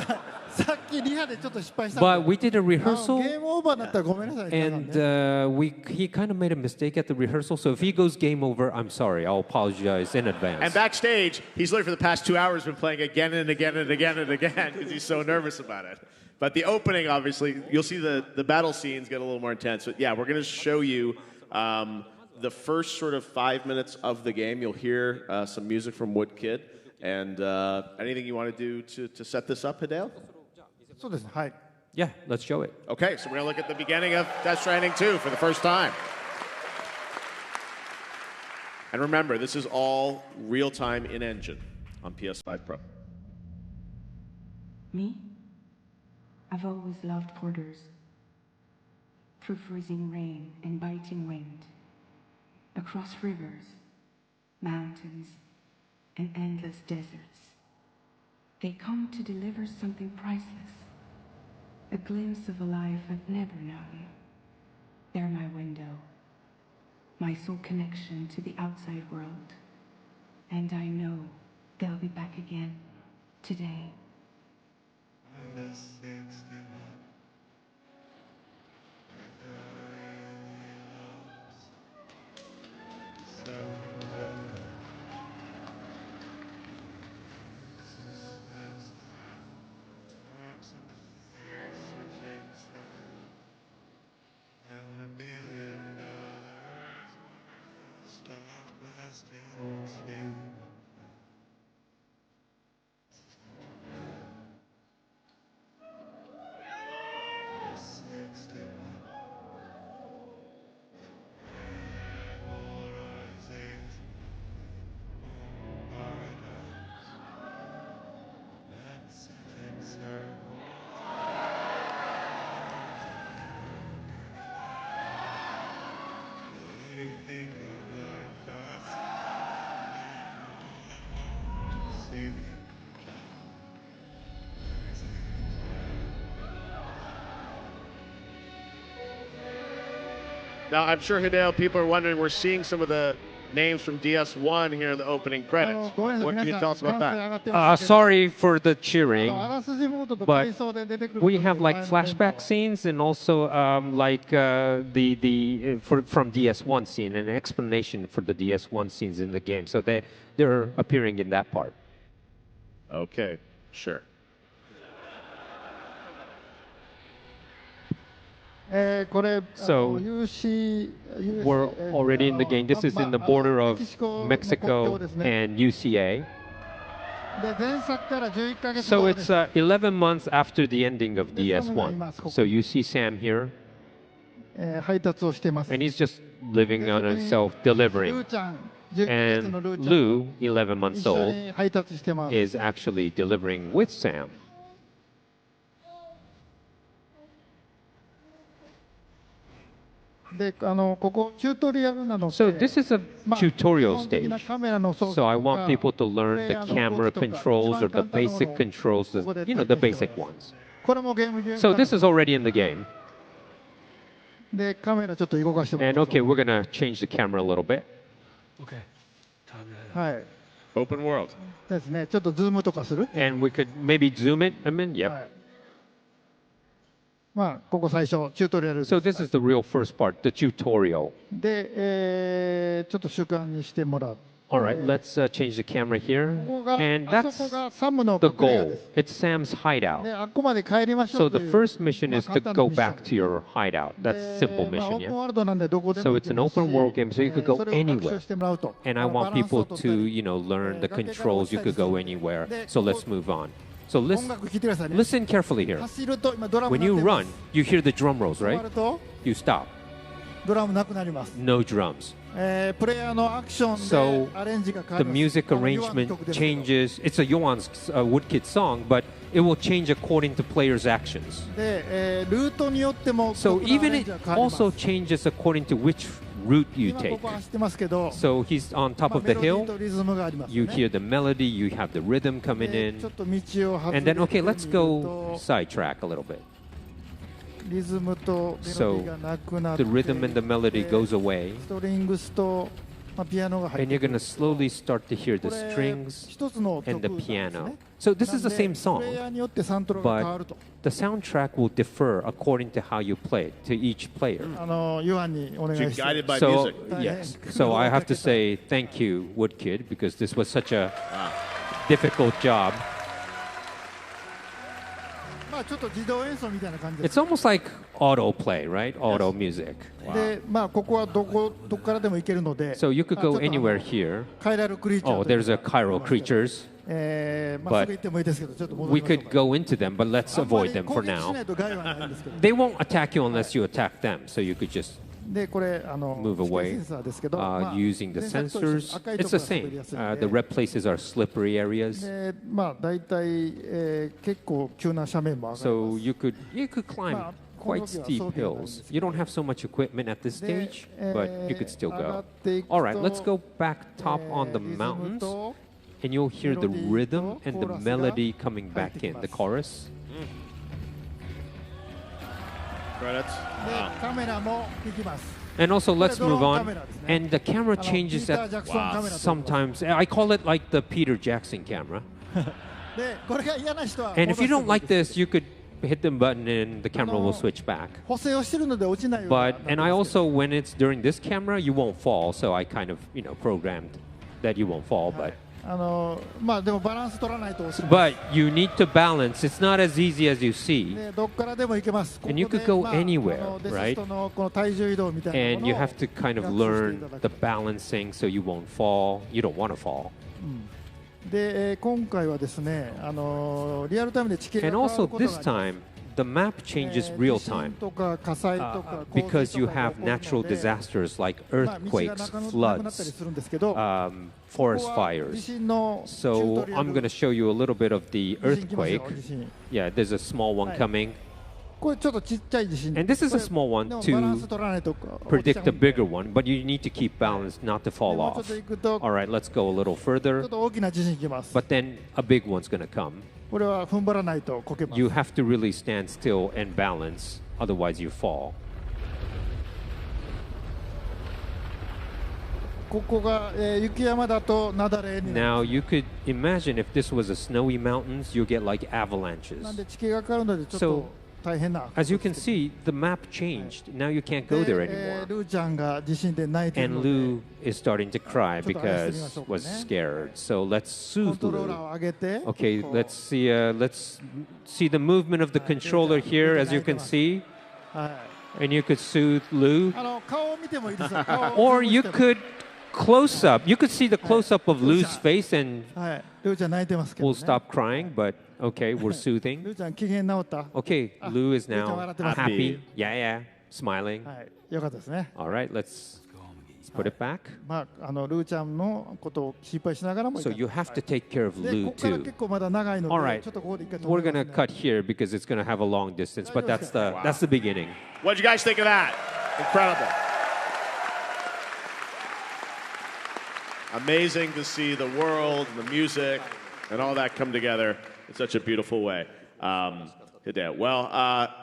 さっきリハでちょっと失敗したん But で、 we did a rehearsal, ゲームオーバーだったらごめんなさい。 and he kind of made a mistake at the rehearsal. So if he goes game over, I'm sorry. I'll apologize in And advance. backstage, he's literally for the past 2 hours been playing again and again and again and again because he's so nervous about it. But the opening, obviously, you'll see the battle scenes get a little more intense. But yeah, we're going to show you the first sort of 5 minutes of the game. You'll hear some music from Woodkid. And anything you want to do to set this up, Hideo? そうですね。はい。 Yeah, let's show it. Okay, so we're going to look at the beginning of Death Stranding 2 for the first time. And remember, this is all real-time in-engine on PS5 Pro. Me? I've always loved porters. Through freezing rain and biting wind. Across rivers, mountains, and endless deserts. They come to deliver something priceless. A glimpse of a life I've never known. They're my window. My sole connection to the outside world. And I know they'll be back again today. Now, I'm sure, Hideo, people are wondering, we're seeing some of the names from DS1 here in the opening credits. What can you tell us about that? Sorry for the cheering, あらすじモードと but 回想で出てくる we have like flashback scenes and also from DS1 scene, an explanation for the DS1 scenes in the game. So they're appearing in that part. Okay, sure. これ、 So, We're already in the game. This is in the border of Mexico and UCA. で前作から11ヶ月 So 後 it's です 11 months after the ending of DS1. So you see Sam here, 配達をしてます and he's just living on himself, delivering. ルーちゃん11ヶ月 And のルーちゃん Lou, 11 months 一緒 old, に配達してます is actually delivering with Sam. でここチュートリアルなので So this is a まあ tutorial 基本的な stage. カメラの操 So I 作 want と people か to learn the プレイヤーの camera 動きとか controls or 一 the 番簡単なものを basic controls, ここで the 体験 basic します ones. これもゲーム中 So this is already in the game. でカメラちょっと動かしてもらい And ましょ okay, う we're gonna change the camera a little bit. Okay. はい。 Open world. ですね。ちょっとズームとかする？ And we could maybe zoom it a minute. Yep. はい。まあここ最初チュートリアルです。 So this is the real first part, the tutorial. で、ちょっと習慣にしてもらう。 All right, let's change the camera here. ここが And あ that's そこがサムの the 隠れ家 goal. です。 It's Sam's hideout. で、あっこまで帰りましょ So うと the いう first mission まあ is 簡 to 単な go ミッション back to your hideout. That's simple まあ mission, オープン yeah? ワールドなんでどこで So も it's 行け an ますし open world game, so you could go それを学 anywhere. 習してもらうと。 And I バ want ランス people を取った to, り learn the 崖から controls. You 落ちたり could go する。 anywhere. で、 So ここ let's move on. So 音 listen, 楽聴いてくださいね。 listen carefully here. 走ると今ドラム When 鳴っ you てま run, す。 you hear the drum rolls, 止ま right? ると You stop. ドラムなくなります。 No drums. プレイヤーのアクション So でアレンジが変わ the ります。 music ヨアンの arrangement 曲ですけど changes. It's a Yoan's Woodkid song, but it will change according to players' actions. で、ルートによっても So 曲のア even レンジ it が変わります。 also changes according to which route you 今こ take. こ走ってますけど、 So he's on top まあ of メ the ロディー hill. とリズムがあります You よね。 hear the melody, you have the rhythm coming でちょ in. っと道を外れ And て then, okay, みる let's go と sidetrack a little bit. リズムとメロディ So ーがなくなって the rhythm and the melody で goes away. ストリングスと、まあ、ピアノが入っ And て you're く going る to slowly start to hear the これ strings 一つの曲 and なん the ですね piano. So this is the なんで same プレイヤ song, ーによってサントラが変わる but と the soundtrack will differ according to how you play it, to each player. ヨハンにお願い You're して guided by So, music. yes. So I have to say thank you, Woodkid, because this was such a difficult job. まあちょっと自動演奏みたいな感じです It's almost like auto play, right? Auto music. で、まあここはどこからでも行けるので So you could まあちょ go っとanywhere here. カイラルクリーチャー Oh, という there's a chiral creatures. まあす but ぐ行ってもいいですけどちょっと戻 We りましょう could か go into them, but let's あんま avoid り them 攻 for 撃し now. ないと害はないんですけど They won't attack you unless you attack them, so you could just でこれmove セ away ンサーですけど、まあ using the 前作と一緒に sensors. 赤いと It's こ the ろが滑りや same. すいん The で red places are slippery areas, でまあ大体、結構急な斜面も上がり so ます you could climb Well, quite steep hills. You don't have so much equipment at this stage, but you could still go. All right, let's go back top on the mountains, and you'll hear the rhythm and the melody coming back in, the chorus. Credits. でカメラも行きます And also, let's move これドローン on. カメラですね And the camera ピ changes ーター・ at ジャクソンカメラと言います sometimes. I call it like the Peter Jackson camera. でこれが嫌な人は And if you 戻 don't してもいい like です this, you could hit the button and the camera will switch back. 補正をしてるので落ちないように But な and って I ますけど also, when it's during this camera, you won't fall. So I kind of, programmed that you won't fall. But まあでもバランス取らないと落ちない but you need to balance. It's not as easy as you see. でどっからでも行けます。ここ And で you could go まあ anywhere, デス right? ストのこの体重移動みたいな And も you のを have to kind of 学習してい learn ただ the く balancing so you won't fall. You don't want to fall. で、今回はですね、リアルタイムで地形が And 変わる also ことが this あります time, the map changes real 地震 time とか火災とか because you 洪水とかが have 起こるので natural disasters like まあ道が earthquakes, なくなったり floods, するんですけど、 forest ここは地 fires. 震のチュー So トリアル I'm going to show you a little bit of the 地震来ますよ earthquake. 地震 Yeah, there's a small one Right. coming. これちょっとちっちゃい地震 And this is こ a れ small one でもバランス to 取らないと predict a 落ちちゃうんで bigger one, but you need to keep balance not to fall もうちょっ off. と行くと All right, let's go a little ち further. ょっと大きな地震来ます。 But then a big one's going to come. これは踏ん張らないとこけます You。have to really stand still and balance, otherwise you fall. ここが、雪山だと雪崩になる。 Now you could imagine if this was a snowy mountains, you get like なん avalanches. で地形が変わるのでちょっ So と大変な。 as you can see, the map changed. Now you can't go で there anymore. ルーちゃんが地震で泣いている And ので Lou is starting to cry ちょっとあれしてみま because しょうかね。 was scared. So let's コン soothe トローラー Lou. を上げて。 Okay, こう let's see the movement of the controller here, as you can see, はい and you could soothe Lou. 顔を見てもいいですよ。顔を Or ズーム you しても could close up. You could see the close up of Lou's face, and はい。ルーちゃん泣いてますけど、 we'll ね。 stop crying. But okay, we're ル soothing. ーちゃん機嫌直った。 Okay, Lou is now Happy. happy. Yeah, smiling. はい。よかったですね。 All right, let's put it back. まあルーちゃんのことを心配しながらも。 So you have to take care of で Lou ここから too. 結構まだ長いの All で、 right, ちょっとここで一回止 we're め gonna ますね cut here because it's gonna have a long distance. But that's the beginning. What'd you guys think of that? Incredible. Amazing to see the world, the music, and all that come together in such a beautiful way. Good day. Well,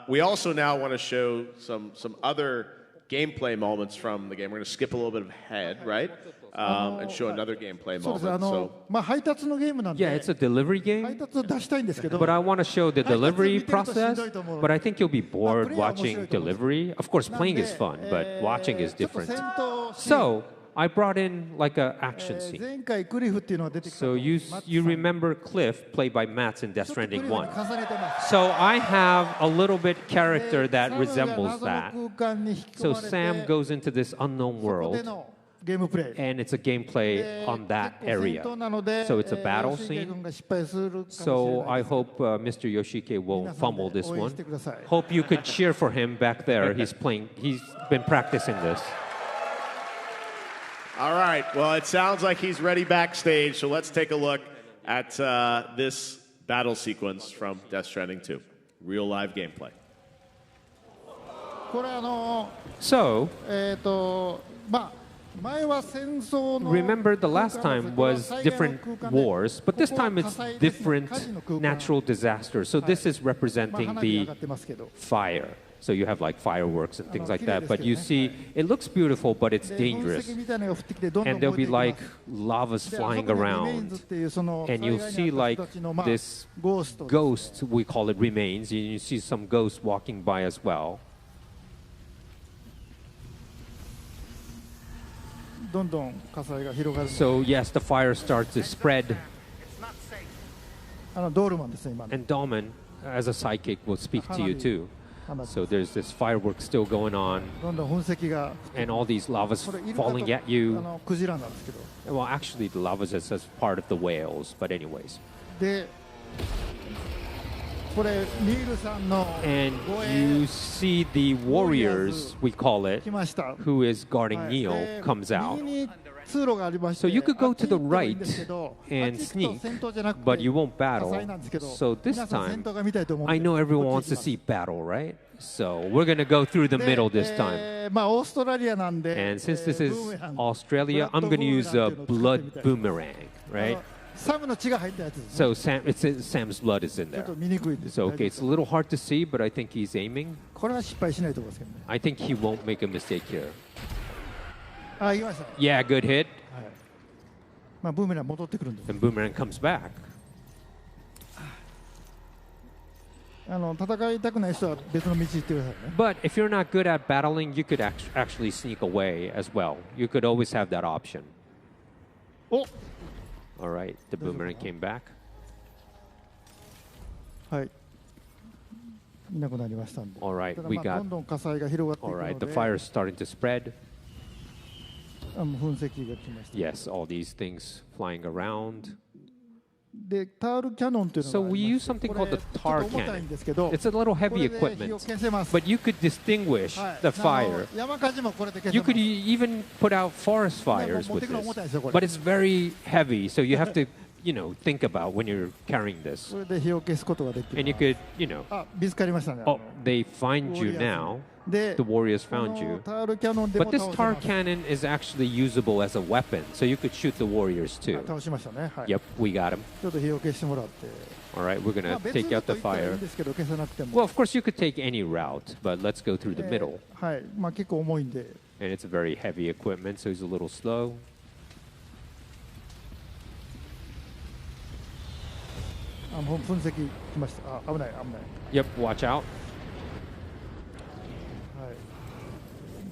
we also now want to show some other gameplay moments from the game. We're going to skip a little bit ahead, right? And show another gameplay moment. So, 配達のゲームなんで Yeah, it's a delivery 配 game, 達を出したいんですけど but I want to show the delivery 配達見てるとしんどい process. と思う。 But I think you'll be bored プレイは面白 watching いと思う。 delivery. Of course, なんで playing is fun, but watching is ちょっと different. 戦闘シーン So I brought in like a action scene. 前回クリフっていうのが出てきた So の you マッツ you さん remember Cliff, played by Mats in Death ちょっとクリ Stranding フに 1. 重ねてます So I have a little bit character で that サムが resembles 謎 that. の空間に引き込 So まれて Sam goes into this unknown そこで world, のゲームプレイ and it's a gameplay で on that 結構 area. 戦闘なので So it's a battle 吉池 scene. 君が失敗するかもしれ So ない I hope Mr. Yoshike won't 皆さん fumble で this 応援 one. してください Hope you could cheer for him back there. He's playing. He's been practicing this. all right. Well, it sounds like he's ready backstage. So let's take a look at this battle sequence from Death Stranding 2. Real live gameplay. これSo まあ前は戦争の remember, the last 空間 time これは was 災害の different 空間で wars, but this ここは time 火 it's 災ですね different 火事の空間 natural disasters. So this is まあ representing 花火上 the がってますけど fire. So you have like fireworks and things like that. But you 綺麗ですけどね。 see, it looks beautiful, but it's で噴 dangerous. 石みたいなのが降ってきてどんどん And 燃 there'll えて be いき like ます lavas であそこ flying にリメインズ っ around. ていうその And 災 you'll 害 see にあった like 人たちのまあ this ゴースト ghosts, we call it remains. And you see some ghosts walking by as well. どんどん火災が広がる So yes, the fire starts to spread. ドールマンですね今の And Dolman, as a psychic, will speak to you too. 花火 So there's this fireworks still going on, どんどん噴石が and all these lavas これイルカと falling at you. クジラなんですけど Well, actually, the lavas is as part of the whales, but anyways. でこれニールさんの And 護 you 衛 see the warriors, we call it, 来ました who is guarding はい Neil, で comes out. 右に通路がありまして So you could go to the あっち行ったらいいんですけ right ど and あっち行くと sneak, 戦闘じゃなくて but you won't 火 battle. 災なんですけど So this 皆さん戦 time, 闘が見たいと思うんで I know everyone こっ wants ち to 行き see battle, right? So we're going to go through the ます middle で this time. まあオーストラリアなんで And since this is ブーメラン Australia, I'm going to use a blood boomerang, right? サムの血が入ったやつですね So Sam's blood is in ちょっ there. と見にくいです So 大丈夫 okay, で it's す a little hard to see, but I think he's aiming. これは失敗しないと思いますけどね I think he won't make a mistake here. あ行きました Yeah, good hit. まあブーメラン戻ってくるんで And boomerang comes back. 戦いたくない人は別の道行ってくださいね But if you're not good at battling, you could actually sneak away as well. You could always have that option. お All right, the boomerang came back. はいいなくなりましたんで All right, ただ we まあ got. どんどん火災が広がってい All く right, の the で fire is starting to spread. 噴石が来ました Yes, all these things flying around. でタールキャノンというの So があ we りま use して something こ called れ the ちょっと tar 重たいん cannon. ですけど It's a little こ heavy れで火を equipment, 消せます but you could distinguish はい the fire. 山火事もこれで消せ You ます could even put out forest fires 持っ with てくの重たいですよこ this, れ but it's very heavy, so you have to, think about when you're carrying this. これで火を消すことができ And る you could, あ見つかりましたね oh, they find you now. で The warriors こ found の you. タールキャノンでも But this 倒せ tar ます cannon is actually usable as a weapon, so you could shoot the warriors too. 倒しましたねはい Yep, we got him. ちょっと火を消してもらって All right, we're まあ gonna 別 take ルー out ト the 行ったらいい fire. んですけど消さなくても Well, of course, you could take any route, but let's go through the middle. はいまあ結構重いんで And it's a very heavy equipment, so he's a little slow. もう噴石来ましたあ危ない危ない Yep, watch out.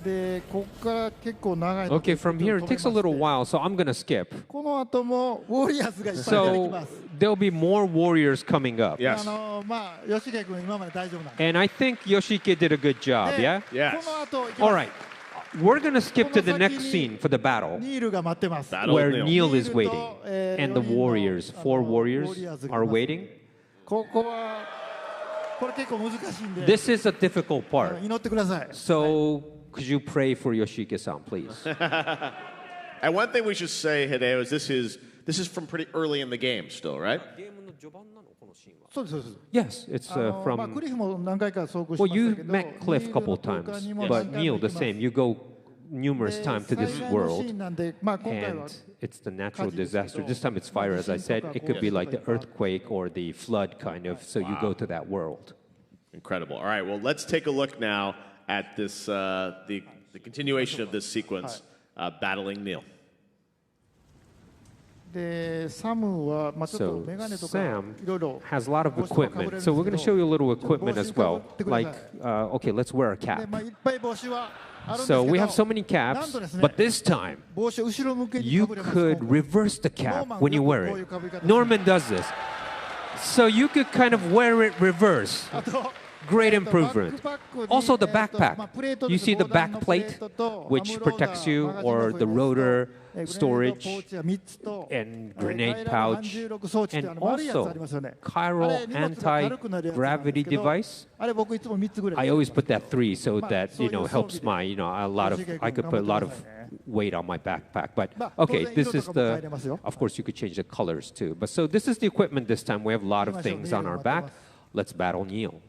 でここから結構長いの Okay, from here, it takes a little while, so I'm gonna skip. この後もウォリアーズがいっぱい出てき So ます there'll be more warriors coming up. Yes. まあ吉家君今まで大丈夫なんで And I think Yoshike did a good job, で yeah? Yes. この後行き All ます right. We're gonna skip to the next scene for the battle, ニールが待ってます Battle where of Neil. Neil is ニールと waiting, and the 四人の warriors, 4 warriors, ウォリアーズがい are ます waiting. ここはこれ結構難しいんで This is a difficult part. 祈ってください So could you pray for Yoshike-san, please? And one thing we should say, Hideo, is this is from pretty early in the game still, right? そうですそうです Yes, it's まあ、ク from. リフも何回か遭遇し Well, ま you したけど met Cliff a couple ニールの空 times, 間にも but 何回も Neil 行 the きます same. You go numerous で times to 災 this 害のシー world, ンなんで、まあ、今回は and it's the natural 火事ですけど、 disaster. This time it's fire, as I said. It could be like the earthquake or the flood, kind of. So you go to that world. Incredible. All right, well, let's take a look now at this the the continuation of this sequence, battling Neil. So Sam has a lot of equipment. So we're going to show you a little equipment as well. Like, okay, let's wear a cap. So we have so many caps, but this time you could reverse the cap when you wear it. Norman does this. So you could kind of wear it reverse. Great improvement. Also the backpack. You see the back plate, which protects you, or the rotor storage and grenade pouch, and also chiral anti-gravity device. I always put that 3 so that helps my I could put a lot of weight on my backpack. But okay, this is of course you could change the colors too. But so this is the equipment this time. We have a lot of things on our back. Let's battle Neil.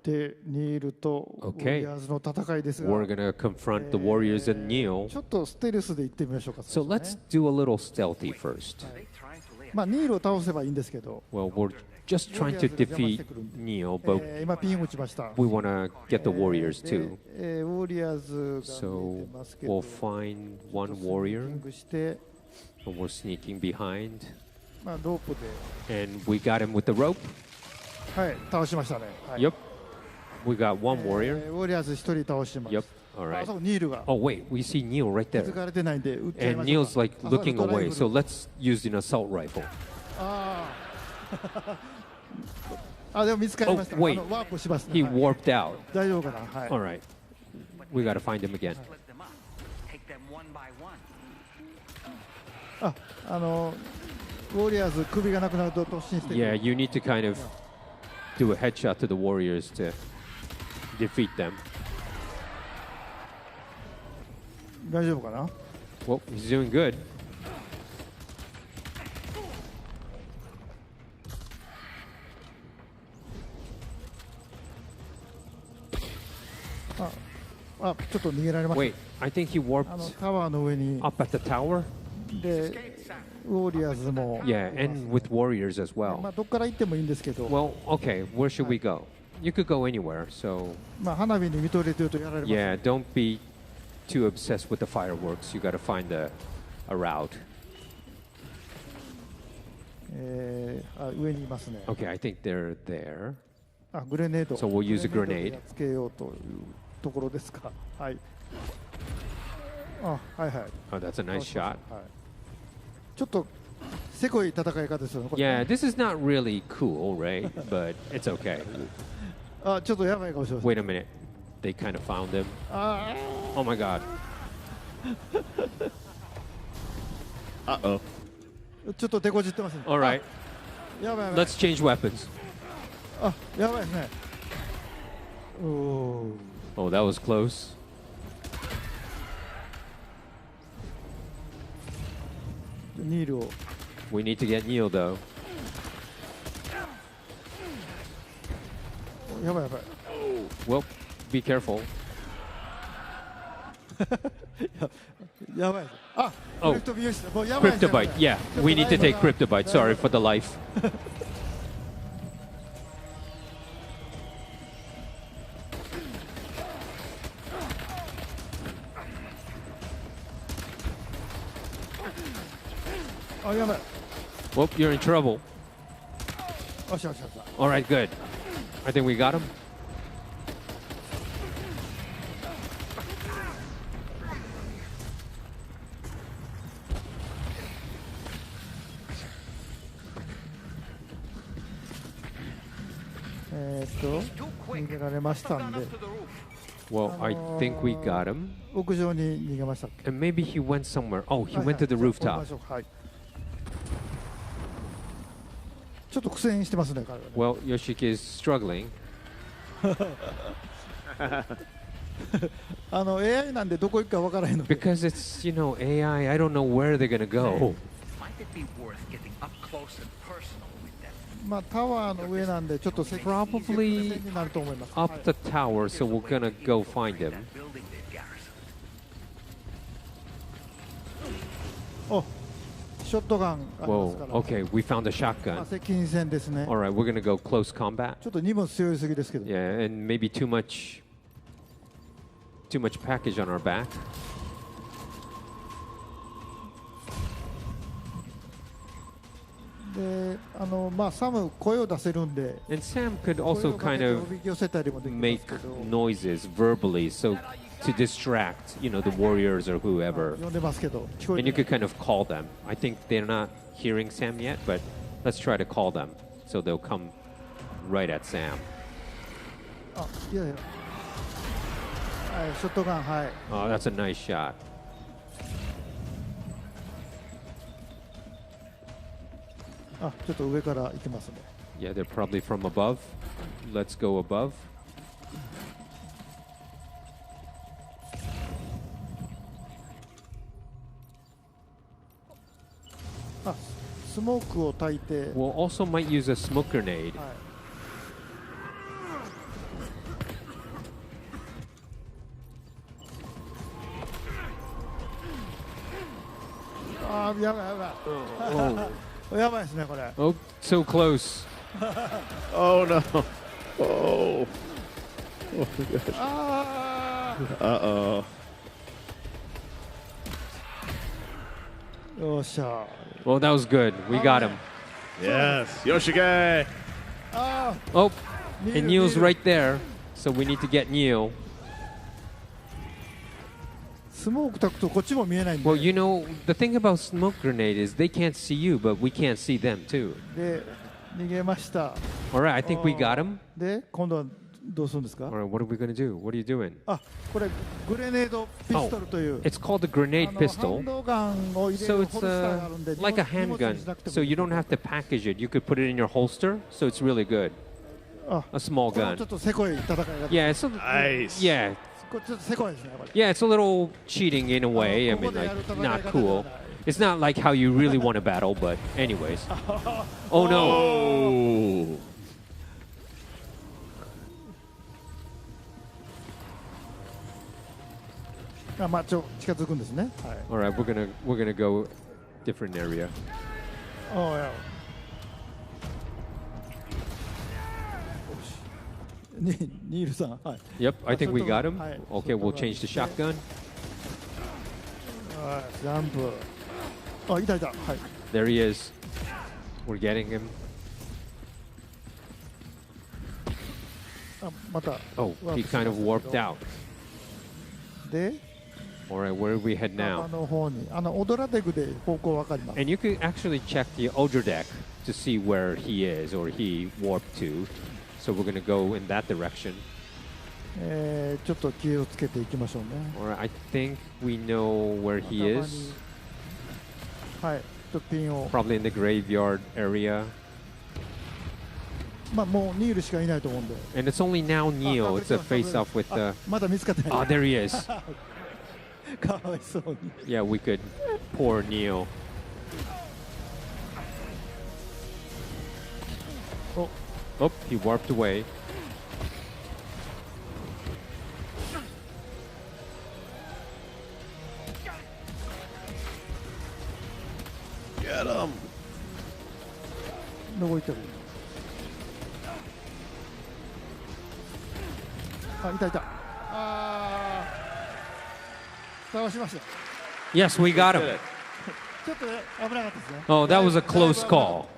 Okay, we're going to confront the warriors and Neil. So let's do a little stealthy first. Well, we're just trying to defeat Neil, but we want to get the warriors too. So we'll find one warrior, and we're sneaking behind. And we got him with the rope. Yep. We got one warrior. Yep. All right. Oh, wait. We see Neil right there. And Neil's like looking away. So let's use an assault rifle. Oh, wait. He warped out. All right. We got to find him again. Yeah, you need to kind of do a headshot to the warriors to defeat them. Well, he's doing good. Wait, I think he warped up at the tower. Yeah, and with warriors as well. Well, okay, where should we go? You could go anywhere, so... Yeah, don't be too obsessed with the fireworks. You got to find a route. Okay, I think they're there. So we'll use a grenade. Oh, that's a nice shot. Yeah, this is not really cool, right? But it's okay. Wait a minute. They kind of found him. Oh my god. Uh-oh. All right. Let's change weapons. Oh, that was close. We need to get Neil, though. Well, be careful. Oh, Cryptobite. Yeah, we need to take Cryptobite. Sorry for the life. あ、やばい。Well, you're in trouble. よしよしよし。 All right, good. I think we got him. 逃げられましたんで。 Well, I think we got him. 屋上に逃げましたっけ。 And maybe he went somewhere. Oh, he went to the rooftop. はい。ちょっと苦戦してますね、彼はね。 Well, Yoshiki is struggling. AI なんでどこ行くかわからへんので。 Because it's, you know, AI, I don't know where they're going to go. Might it be worth getting up close and personal with them? まあタワーの上なんでちょっとProbably になると思います。 up the tower, so we're going to go find him. Building they've garrisoned. お、ショットガンありますか Whoa, ら。 okay, we found a まあ shotgun. 接近戦ですね。 All right, we're going to go close combat. ちょっと荷物強いすぎですけど。 Yeah, and maybe too much package on our back. で、まあサム声を出せるんで。 And Sam could also 声をかけ kind て of おびき寄せたりもできます make けど。 noises verbally, so to distract, you know, the warriors or whoever. 呼んでますけど。聞こえ And you て could kind of call them. I think they're not hearing Sam yet, but let's try to call them so they'll come right at Sam. あ、いやいや。はい、ショットガン、はい。 Oh, that's a nice shot. あ、ちょっと上から行きますね。 Yeah, they're probably from above. Let's go above. あ、スモークを焚いて。 We'll also might use a smoke grenade. はい。あー、やばいやばい。やばいですね、これ。 Oh, so close. Oh no. Oh. Oh my gosh. あ Uh-oh. ー。よっしゃ。 Well, that was good. We got him. Yes. Yoshige. あ Oh, Neil, and Neil's Neil. right there. So we need to get Neil. スモーク焚くとこっちも見えないんで。 Well, you know, the thing about smoke grenade is they can't see you, but we can't see them too. で、逃げました。 All right, I think we got him. で、今度はどうするんですか All right, what are we going to do? What are you doing? あ、これグレネードピストルという。 It's called the grenade ハン pistol. ドガンを入れ So る it's ホルスターがあるんで、 like a 荷物 handgun. にしなくても So you don't have to package it. You could put it in your holster. So it's really good. あ、 A small これ gun. ちょっとせこい戦い方。 Yeah, it's a, Nice. yeah, これちょっとせこいですね、これ。 yeah. It's a little cheating in a way. I mean, like not cool. It's not like how you really want to battle, but anyways. Oh no! Oh. あ、まあ近づくんですね。はい。 All right, we're gonna go different area. おうや。ニールさん、はい。 Yep, I think we got him. はい Okay, we'll change the shotgun. はい、ジャンプ。あ、いたいた。はい。 There he is. We're getting him. あ、また。 Oh, he kind of warped out. で、 All right, where do we head あ now? の方に、オドラデグで方向わかります。 And you could actually check the Ultra deck to see where he is or he warped to. So we're gonna go in that direction. ちょっと気をつけていきましょうね。 All right, I think we know where he is. はい、ちょっとピンを。 Probably in the graveyard area. まあもうニールしかいないと思うんで。 And it's only now Neil. It's a face-off with the. まだ見つかってない。 Oh, there he is. かわいそうに。 Yeah, we could pour Neil. お、 Oh, he warped away. Get him. どこ行ってる。あ、いたいた。ああ。倒しました。 Yes, we got him. Did it. ちょっと危なかったですね。 Oh, that was a close call.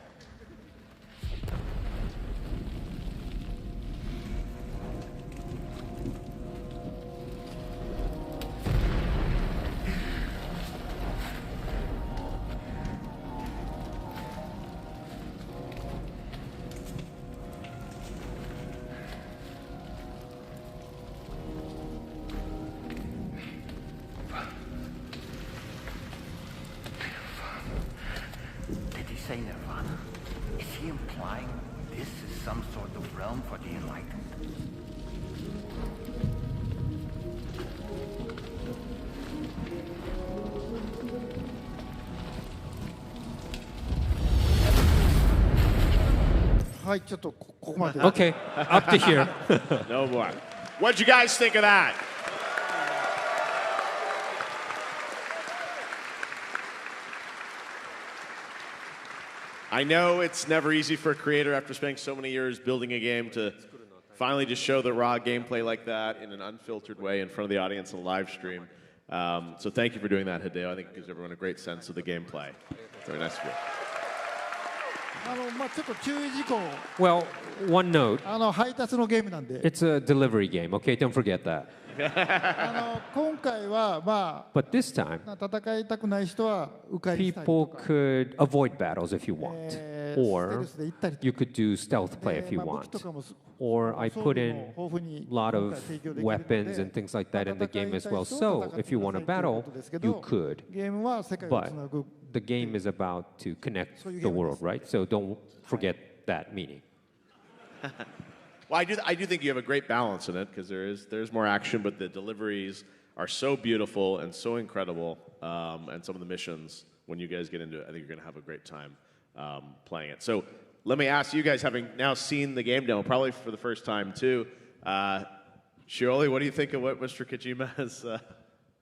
Did he say nirvana? Is he implying this is some sort of realm for the enlightened? Okay, up to here. No more. What'd you guys think of that? I know it's never easy for a creator after spending so many years building a game to finally just show the raw gameplay like that in an unfiltered way in front of the audience on a live stream. So thank you for doing that, Hideo. I think it gives everyone a great sense of the gameplay. Very nice of you. Well, one note. 配達のゲームなんで。 It's a delivery game, okay? Don't forget that. 今回はまあ But this time, 戦いたくない人は迂回したり people could avoid battles if you want. Or you could do stealth play if you want. Or I put in a lot of weapons and things like that in the game as well. So if you want to battle, you could. But the game is about to connect the world, right? So don't forget that meaning. Well, I do think you have a great balance in it because there's more action, but the deliveries are so beautiful and so incredible, and some of the missions, when you guys get into it, I think you're going to have a great time playing it. So let me ask you guys, having now seen the game demo, probably for the first time too, Shioli, what do you think of what Mr. Kojima has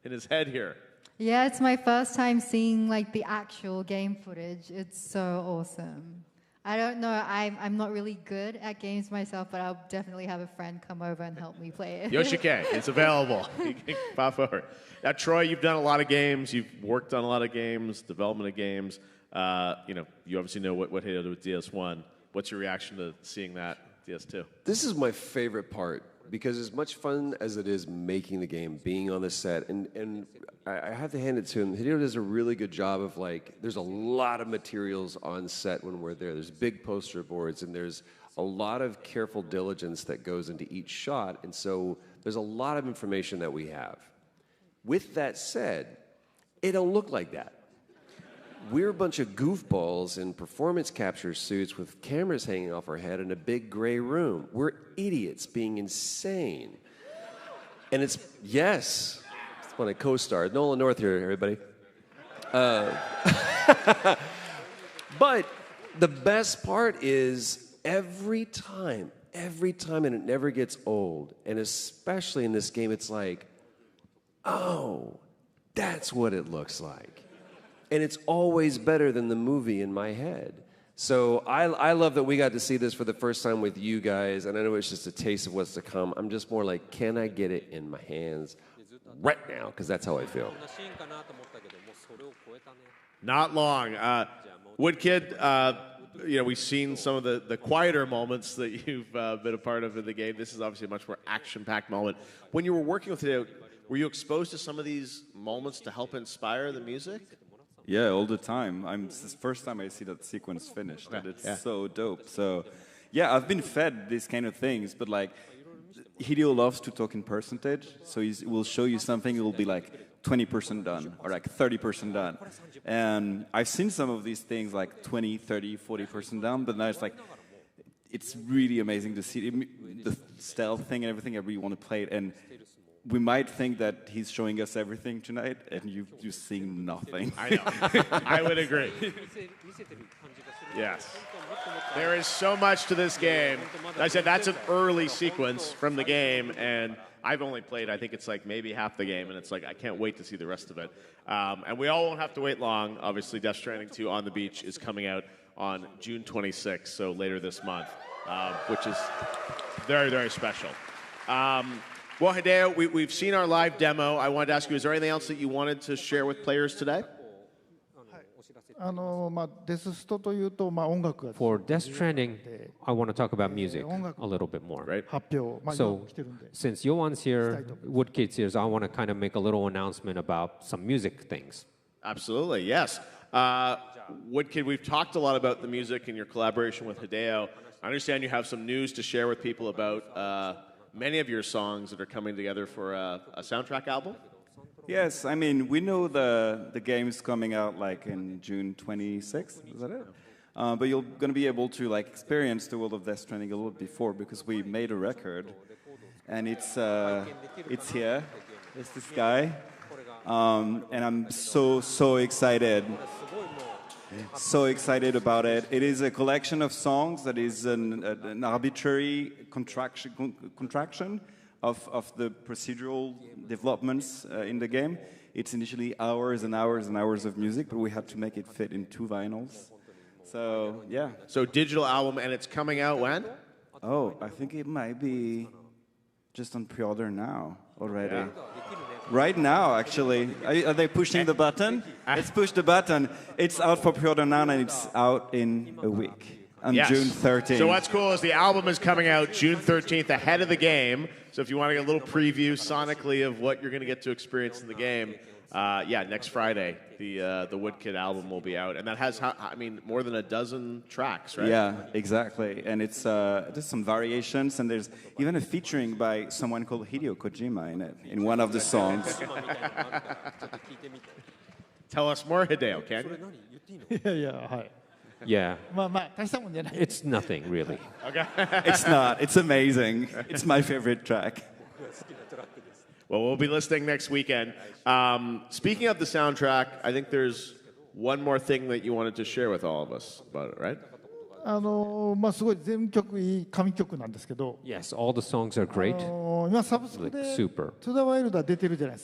in his head here? Yeah, it's my first time seeing like the actual game footage. It's so awesome. I don't know, I'm not really good at games myself, but I'll definitely have a friend come over and help me play it. Yoshike, it's available. You can pop over. Now, Troy, you've done a lot of games. You've worked on a lot of games, development of games. You obviously know what Hideo did with DS1. What's your reaction to seeing that DS2? This is my favorite part because as much fun as it is making the game, being on the set, and I have to hand it to him. Hideo does a really good job of there's a lot of materials on set when we're there. There's big poster boards and there's a lot of careful diligence that goes into each shot. And so there's a lot of information that we have. With that said, it don't look like that. We're a bunch of goofballs in performance capture suits with cameras hanging off our head in a big gray room. We're idiots being insane. And it's, yes, it's when I co-starred. Nolan North here, everybody. But the best part is every time, and it never gets old, and especially in this game, it's like, oh, that's what it looks like. And it's always better than the movie in my head. So I love that we got to see this for the first time with you guys, and I know it's just a taste of what's to come. I'm just more like, can I get it in my hands right now? Because that's how I feel. Not long. Woodkid, we've seen some of the quieter moments that you've been a part of in the game. This is obviously a much more action-packed moment. When you were working with Hideo, were you exposed to some of these moments to help inspire the music? Yeah, all the time. This is the first time I see that sequence finished, and it's so dope. So, yeah, I've been fed these kind of things, but Hideo loves to talk in percentage, so he will show you something, it will be 20% done, or 30% done. And I've seen some of these things 20, 30, 40% done, but now it's really amazing to see the stealth thing and everything. I really want to play it, and we might think that he's showing us everything tonight, and you've seen nothing. I know. I would agree. Yes. There is so much to this game. I said that's an early sequence from the game, and I've only played, I think it's maybe half the game, and it's I can't wait to see the rest of it. And we all won't have to wait long. Obviously, Death Stranding 2 on the Beach is coming out on June 26th, so later this month, which is very, very special. Well, Hideo, we've seen our live demo. I wanted to ask you, is there anything else that you wanted to share with players today? For Death Stranding, I want to talk about music a little bit more. Right. So, since Yoan's here, Woodkid's here, so I want to kind of make a little announcement about some music things. Absolutely, yes. Woodkid, we've talked a lot about the music and your collaboration with Hideo. I understand you have some news to share with people about many of your songs that are coming together for a soundtrack album. Yes, I mean, we know the game's coming out like in June 26th, is that it? But you're going to be able to like experience the world of Death Stranding a little bit before because we made a record, and it's here. It's this guy, and I'm so excited. So excited about it. It is a collection of songs that is an arbitrary contraction of the procedural developments in the game. It's initially hours and hours and hours of music, but we had to make it fit in 2 vinyls. So, yeah. So digital album, and it's coming out when? Oh, I think it might be just on pre-order now already. Yeah. Right now, actually. Are they pushing the button? Let's push the button. It's out for pre-order now, and it's out in a week. On June 13th. So what's cool is the album is coming out June 13th ahead of the game. So if you want to get a little preview sonically of what you're going to get to experience in the game, next Friday the Woodkid album will be out, and that has more than a dozen tracks, right? Yeah, exactly. And it's there's some variations, and there's even a featuring by someone called Hideo Kojima in it in one of the songs. Tell us more, Hideo, can you? Yeah. It's nothing, really. Okay. It's not. It's amazing. It's my favorite track. Well, we'll be listening next weekend. Speaking of the soundtrack, I think there's one more thing that you wanted to share with all of us about it, right? Yes, all the songs are great. Like, super.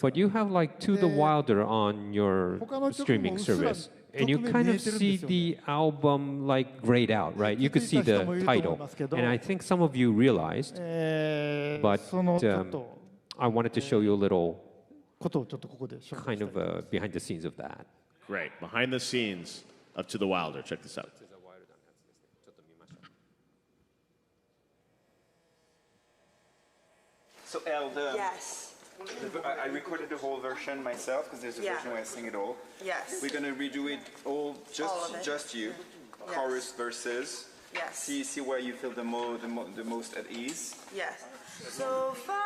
But you have like To the Wilder on your streaming service. And you kind of see the album like grayed out, right? You could see the title. And I think some of you realized. But I wanted to show you a little kind of behind the scenes of that. Great. Behind the scenes of To the Wilder. Check this out. So, Elle, I recorded the whole version myself because there's a version where I sing it all. Yes. We're gonna redo it all, just you, chorus, verses. Yes. See where you feel the most at ease. Yes. So far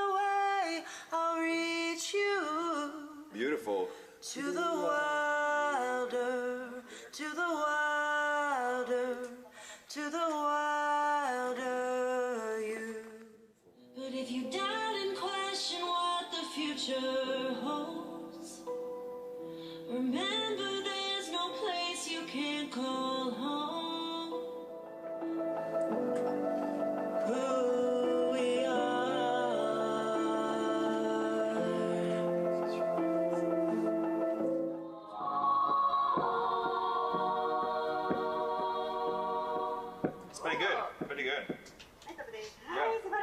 away, I'll reach you. Beautiful. To the wilder, to the wilder, to the wilder you. But if you doubt and question what the future holds, remember there's no place you can't call home. Who we It's pretty good. Pretty good.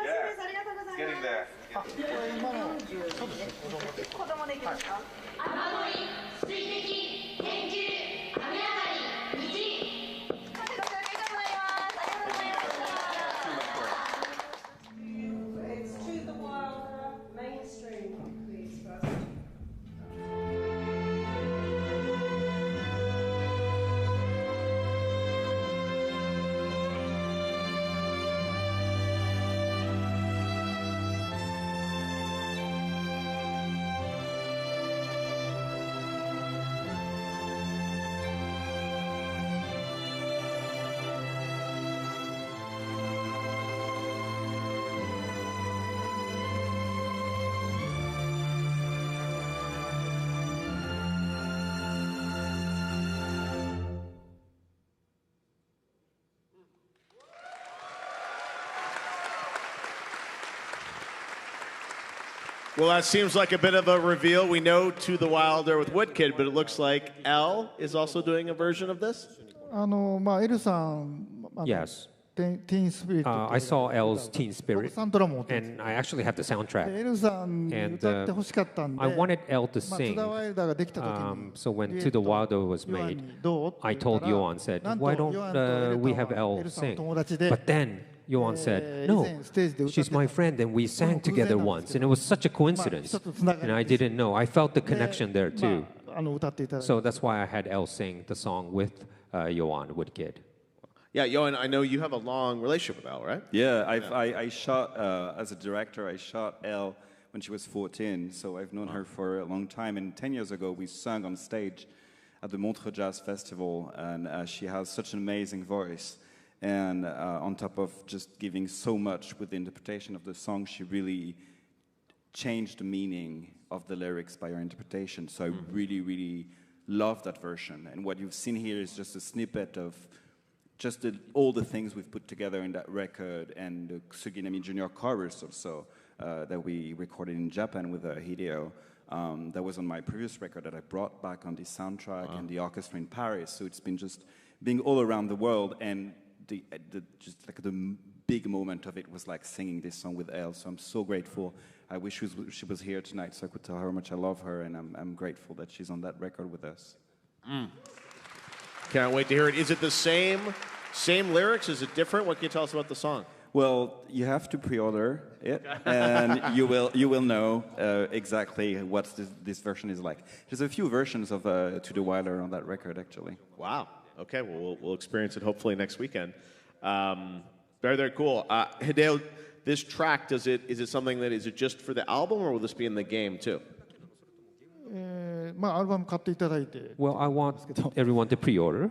Yeah. It's getting there. It's To the Wilder, mainstream, please, first. Well, that seems like a bit of a reveal. We know To the Wilder with Woodkid, but it looks like Elle is also doing a version of this? Yes. Teen Spirit. I saw L's Teen Spirit, サントラも持ってるんです and I actually have the soundtrack. で L さんに And 歌ってほしかったんで、 I wanted L to まあ、sing. 津田ワイルダーができた時に、 So when デュエ To ッ the ト Wilder was ヨアン made, にどうって I 言った told ら Yoan, said, なんと why ヨ don't アンとエル we タ have は L エルさんの sing? 友達で、 But then Yoan said, 以 no, 前ステージで歌って she's my friend, and we sang together once, and it was such a coincidence. ちょっとつながり And I didn't know. I felt the で connection there ま too. あ、歌っていただいて So that's why I had L sing the song with Yoan Woodkid. Yeah, Johan, I know you have a long relationship with Al, right? Yeah, I shot, as a director, I shot Elle when she was 14, so I've known her for a long time. And 10 years ago, we sang on stage at the Montreux Jazz Festival, and she has such an amazing voice. And on top of just giving so much with the interpretation of the song, she really changed the meaning of the lyrics by her interpretation. So I really, really love that version. And what you've seen here is just a snippet of just all the things we've put together in that record, and the Suginami Junior chorus also that we recorded in Japan with Hideo. That was on my previous record that I brought back on the soundtrack and the orchestra in Paris. So it's been just being all around the world, and the big moment of it was like singing this song with Elle. So I'm so grateful. I wish she was here tonight so I could tell her how much I love her, and I'm grateful that she's on that record with us. Can't wait to hear it. Is it the same lyrics? Is it different? What can you tell us about the song? Well, you have to pre-order it, and you will know exactly what this version is like. There's a few versions of To the Wilder on that record, actually. Wow. Okay, well, we'll experience it hopefully next weekend. Very, very cool. Hideo, this track, is it something that, is it just for the album, or will this be in the game too? まあ、アルバム買っていただいて Well, I want everyone to pre-order.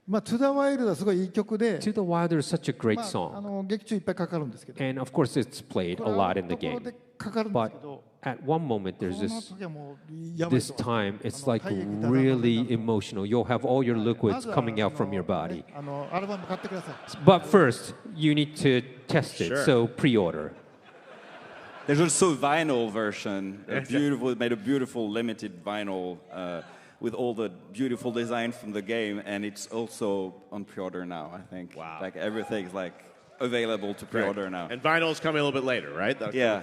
まあ、To the Wild はすごいいい曲で To the Wilder is such a great まあ、 song. 劇中いっぱいかかるんですけど And of course, it's played a lot in the game. かかるんです But けど at one moment, there's この this 時はもうやばい this time, it's like really emotional. You'll have all your liquids coming out from your body. アルバム買ってください But first, you need to test it, Sure. so pre-order. There's also a vinyl version, made a beautiful limited vinyl with all the beautiful designs from the game, and it's also on pre-order now, I think. Wow. Like everything's like available to pre-order now. And vinyl's coming a little bit later, right? Yeah.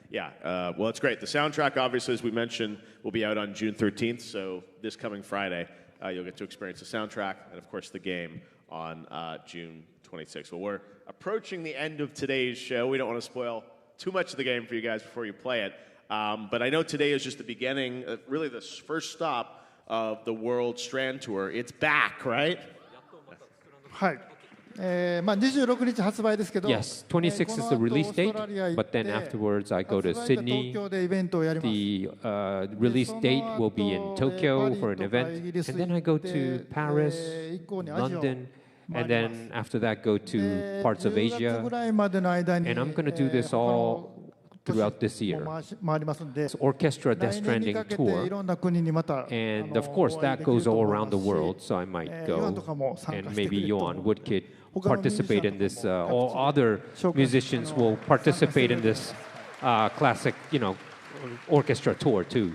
Yeah. Well, it's great. The soundtrack, obviously, as we mentioned, will be out on June 13th, so this coming Friday, you'll get to experience the soundtrack and, of course, the game on June 26th. Well, we're approaching the end of today's show. We don't want to spoil too much of the game for you guys before you play it. But I know today is just the beginning, really the first stop of the World Strand Tour. It's back, right? はい、まあ、26日発売ですけど Yes, 26 is the release date, but then afterwards I go to Sydney. 東京でイベントをやります The release date will be in Tokyo for an event, and then I go to Paris, London, and then after that go to parts of Asia. ぐらいまでの間に And I'm going to do this all throughout this year. 回りますので It's Orchestra Death 来年に Stranding かけてい tour. ろんな国にまた And of course, that goes all around the world, so I might ヨアン go. とかも参 And 加してくれ maybe ると Yoan Woodkid 他のミュージシャン participate in this. All other 紹介 musicians will participate in this classic, orchestra tour too.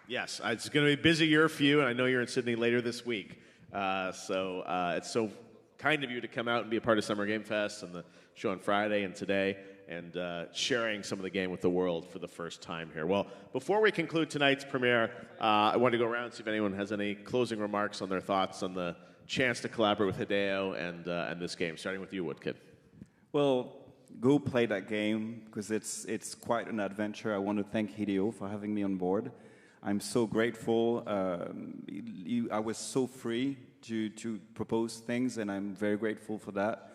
Yes, it's going to be a busy year for you, and I know you're in Sydney later this week. So it's so kind of you to come out and be a part of Summer Game Fest and the show on Friday and today, and sharing some of the game with the world for the first time here. Well, before we conclude tonight's premiere, I want to go around and see if anyone has any closing remarks on their thoughts on the chance to collaborate with Hideo and this game, starting with you, Woodkid. Well, go play that game because it's quite an adventure. I want to thank Hideo for having me on board. I'm so grateful. I was so free to propose things, and I'm very grateful for that.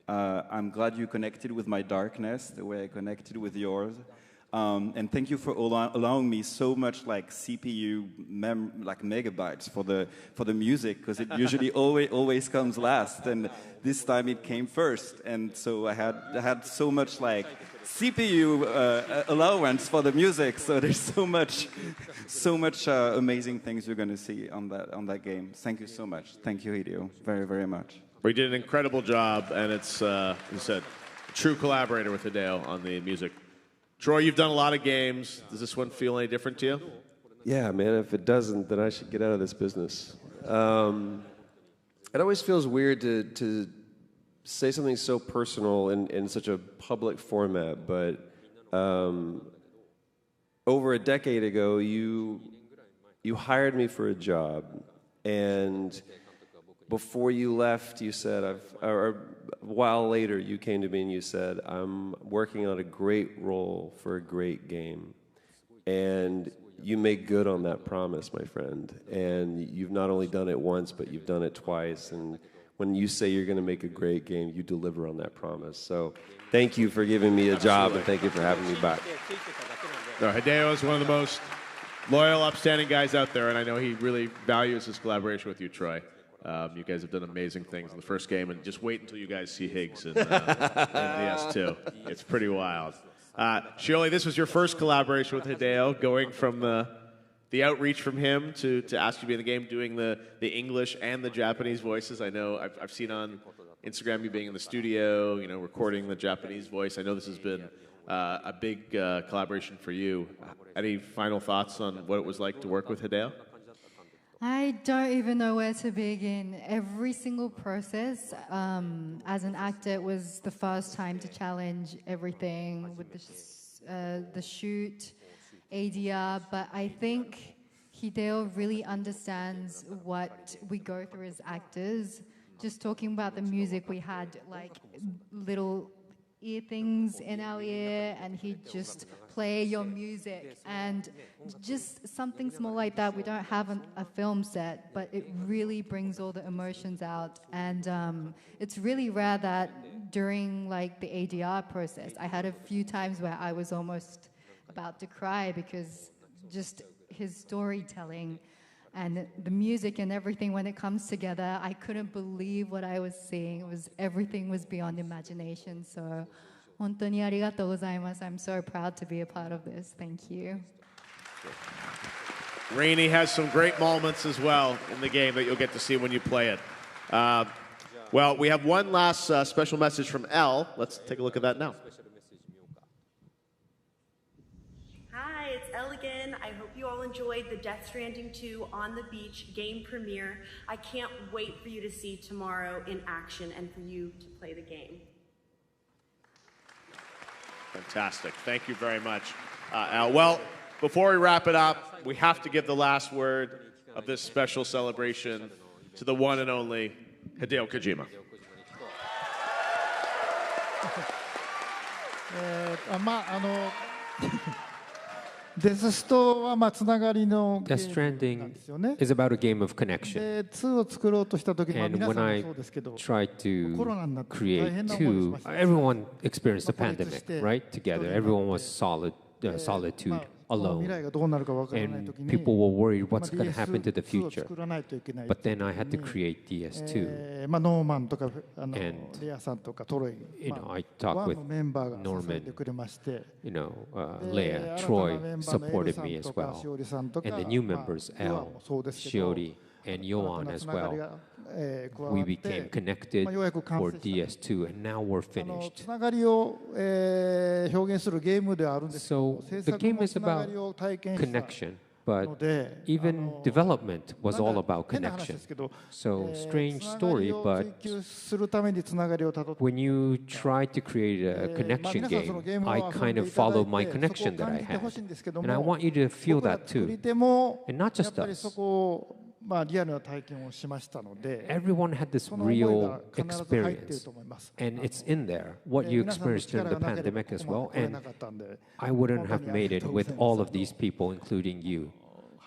I'm glad you connected with my darkness the way I connected with yours. And thank you for allowing me so much like CPU megabytes for the music, because it usually always comes last, and this time it came first, and so I had so much like CPU allowance for the music. So there's so much amazing things you're going to see on that game. Thank you so much. Thank you, Hideo, very, very much. We did an incredible job, and it's, as you said, a true collaborator with Hideo on the music. Troy, you've done a lot of games. Does this one feel any different to you? Yeah, man, if it doesn't, then I should get out of this business. it always feels weird to say something so personal in such a public format, but over a decade ago, you hired me for a job, and before you left, you said, or a while later, you came to me and you said, I'm working on a great role for a great game. And you make good on that promise, my friend. And you've not only done it once, but you've done it twice. And when you say you're going to make a great game, you deliver on that promise. So thank you for giving me a job, and thank you for having me back. No, Hideo is one of the most loyal, upstanding guys out there, and I know he really values his collaboration with you, Troy. You guys have done amazing things in the first game, and just wait until you guys see Higgs in DS2. It's pretty wild. Shirley, this was your first collaboration with Hideo, going from the outreach from him to ask you to be in the game, doing the English and the Japanese voices. I know I've seen on Instagram you being in the studio, recording the Japanese voice. I know this has been a big collaboration for you. Any final thoughts on what it was like to work with Hideo? I don't even know where to begin. Every single process, as an actor, it was the first time to challenge everything with the shoot, ADR, but I think Hideo really understands what we go through as actors. Just talking about the music, we had like little ear things in our ear, and he'd just play your music, and just something small like that. We don't have a film set, but it really brings all the emotions out, and it's really rare that during like the ADR process, I had a few times where I was almost about to cry because just his storytelling and the music and everything, when it comes together, I couldn't believe what I was seeing. Everything was beyond imagination. So, 本当にありがとうございます. I'm so proud to be a part of this. Thank you. Rainey has some great moments as well in the game that you'll get to see when you play it. Well, we have one last special message from Elle. Let's take a look at that now. Hi, it's Elle again. I hope you all enjoyed the Death Stranding 2 on the beach game premiere. I can't wait for you to see tomorrow in action and for you to play the game. Fantastic. Thank you very much, Al. Well, before we wrap it up, we have to give the last word of this special celebration to the one and only Hideo Kojima. Death Stranding is about a game of connection. And when I tried to create 2, everyone experienced a pandemic, right? Together. Everyone was solitude, alone. And people were worried what's going to happen to the future. But then I had to create DS2. And, I talked with Norman, Leia, Troy supported me as well. And the new members, Elle, Shiori, and Yoan as well. We became connected for DS2, and now we're finished. So the game is about connection, but even development was all about connection. So strange story, but when you try to create a connection game, I kind of follow my connection that I had. And I want you to feel that too. And not just us. Everyone had this real experience, and it's in there, what you experienced during the pandemic as well, and I wouldn't have made it with all of these people, including you.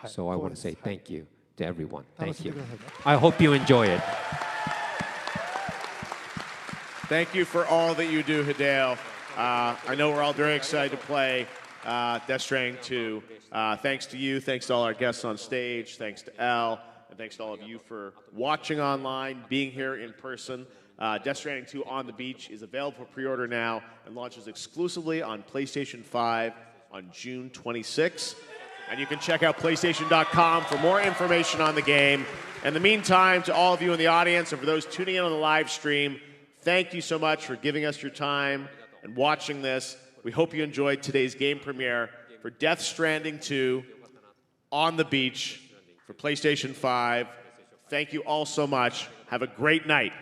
So I want to say thank you to everyone. Thank you. I hope you enjoy it. Thank you for all that you do, Hideo. I know we're all very excited to play Death Stranding 2. Thanks to you, thanks to all our guests on stage, thanks to Elle, and thanks to all of you for watching online, being here in person. Death Stranding 2 on the Beach is available for pre-order now and launches exclusively on PlayStation 5 on June 26. And you can check out PlayStation.com for more information on the game. In the meantime, to all of you in the audience and for those tuning in on the live stream, thank you so much for giving us your time and watching this. We hope you enjoyed today's game premiere for Death Stranding 2 on the Beach for PlayStation 5. Thank you all so much. Have a great night.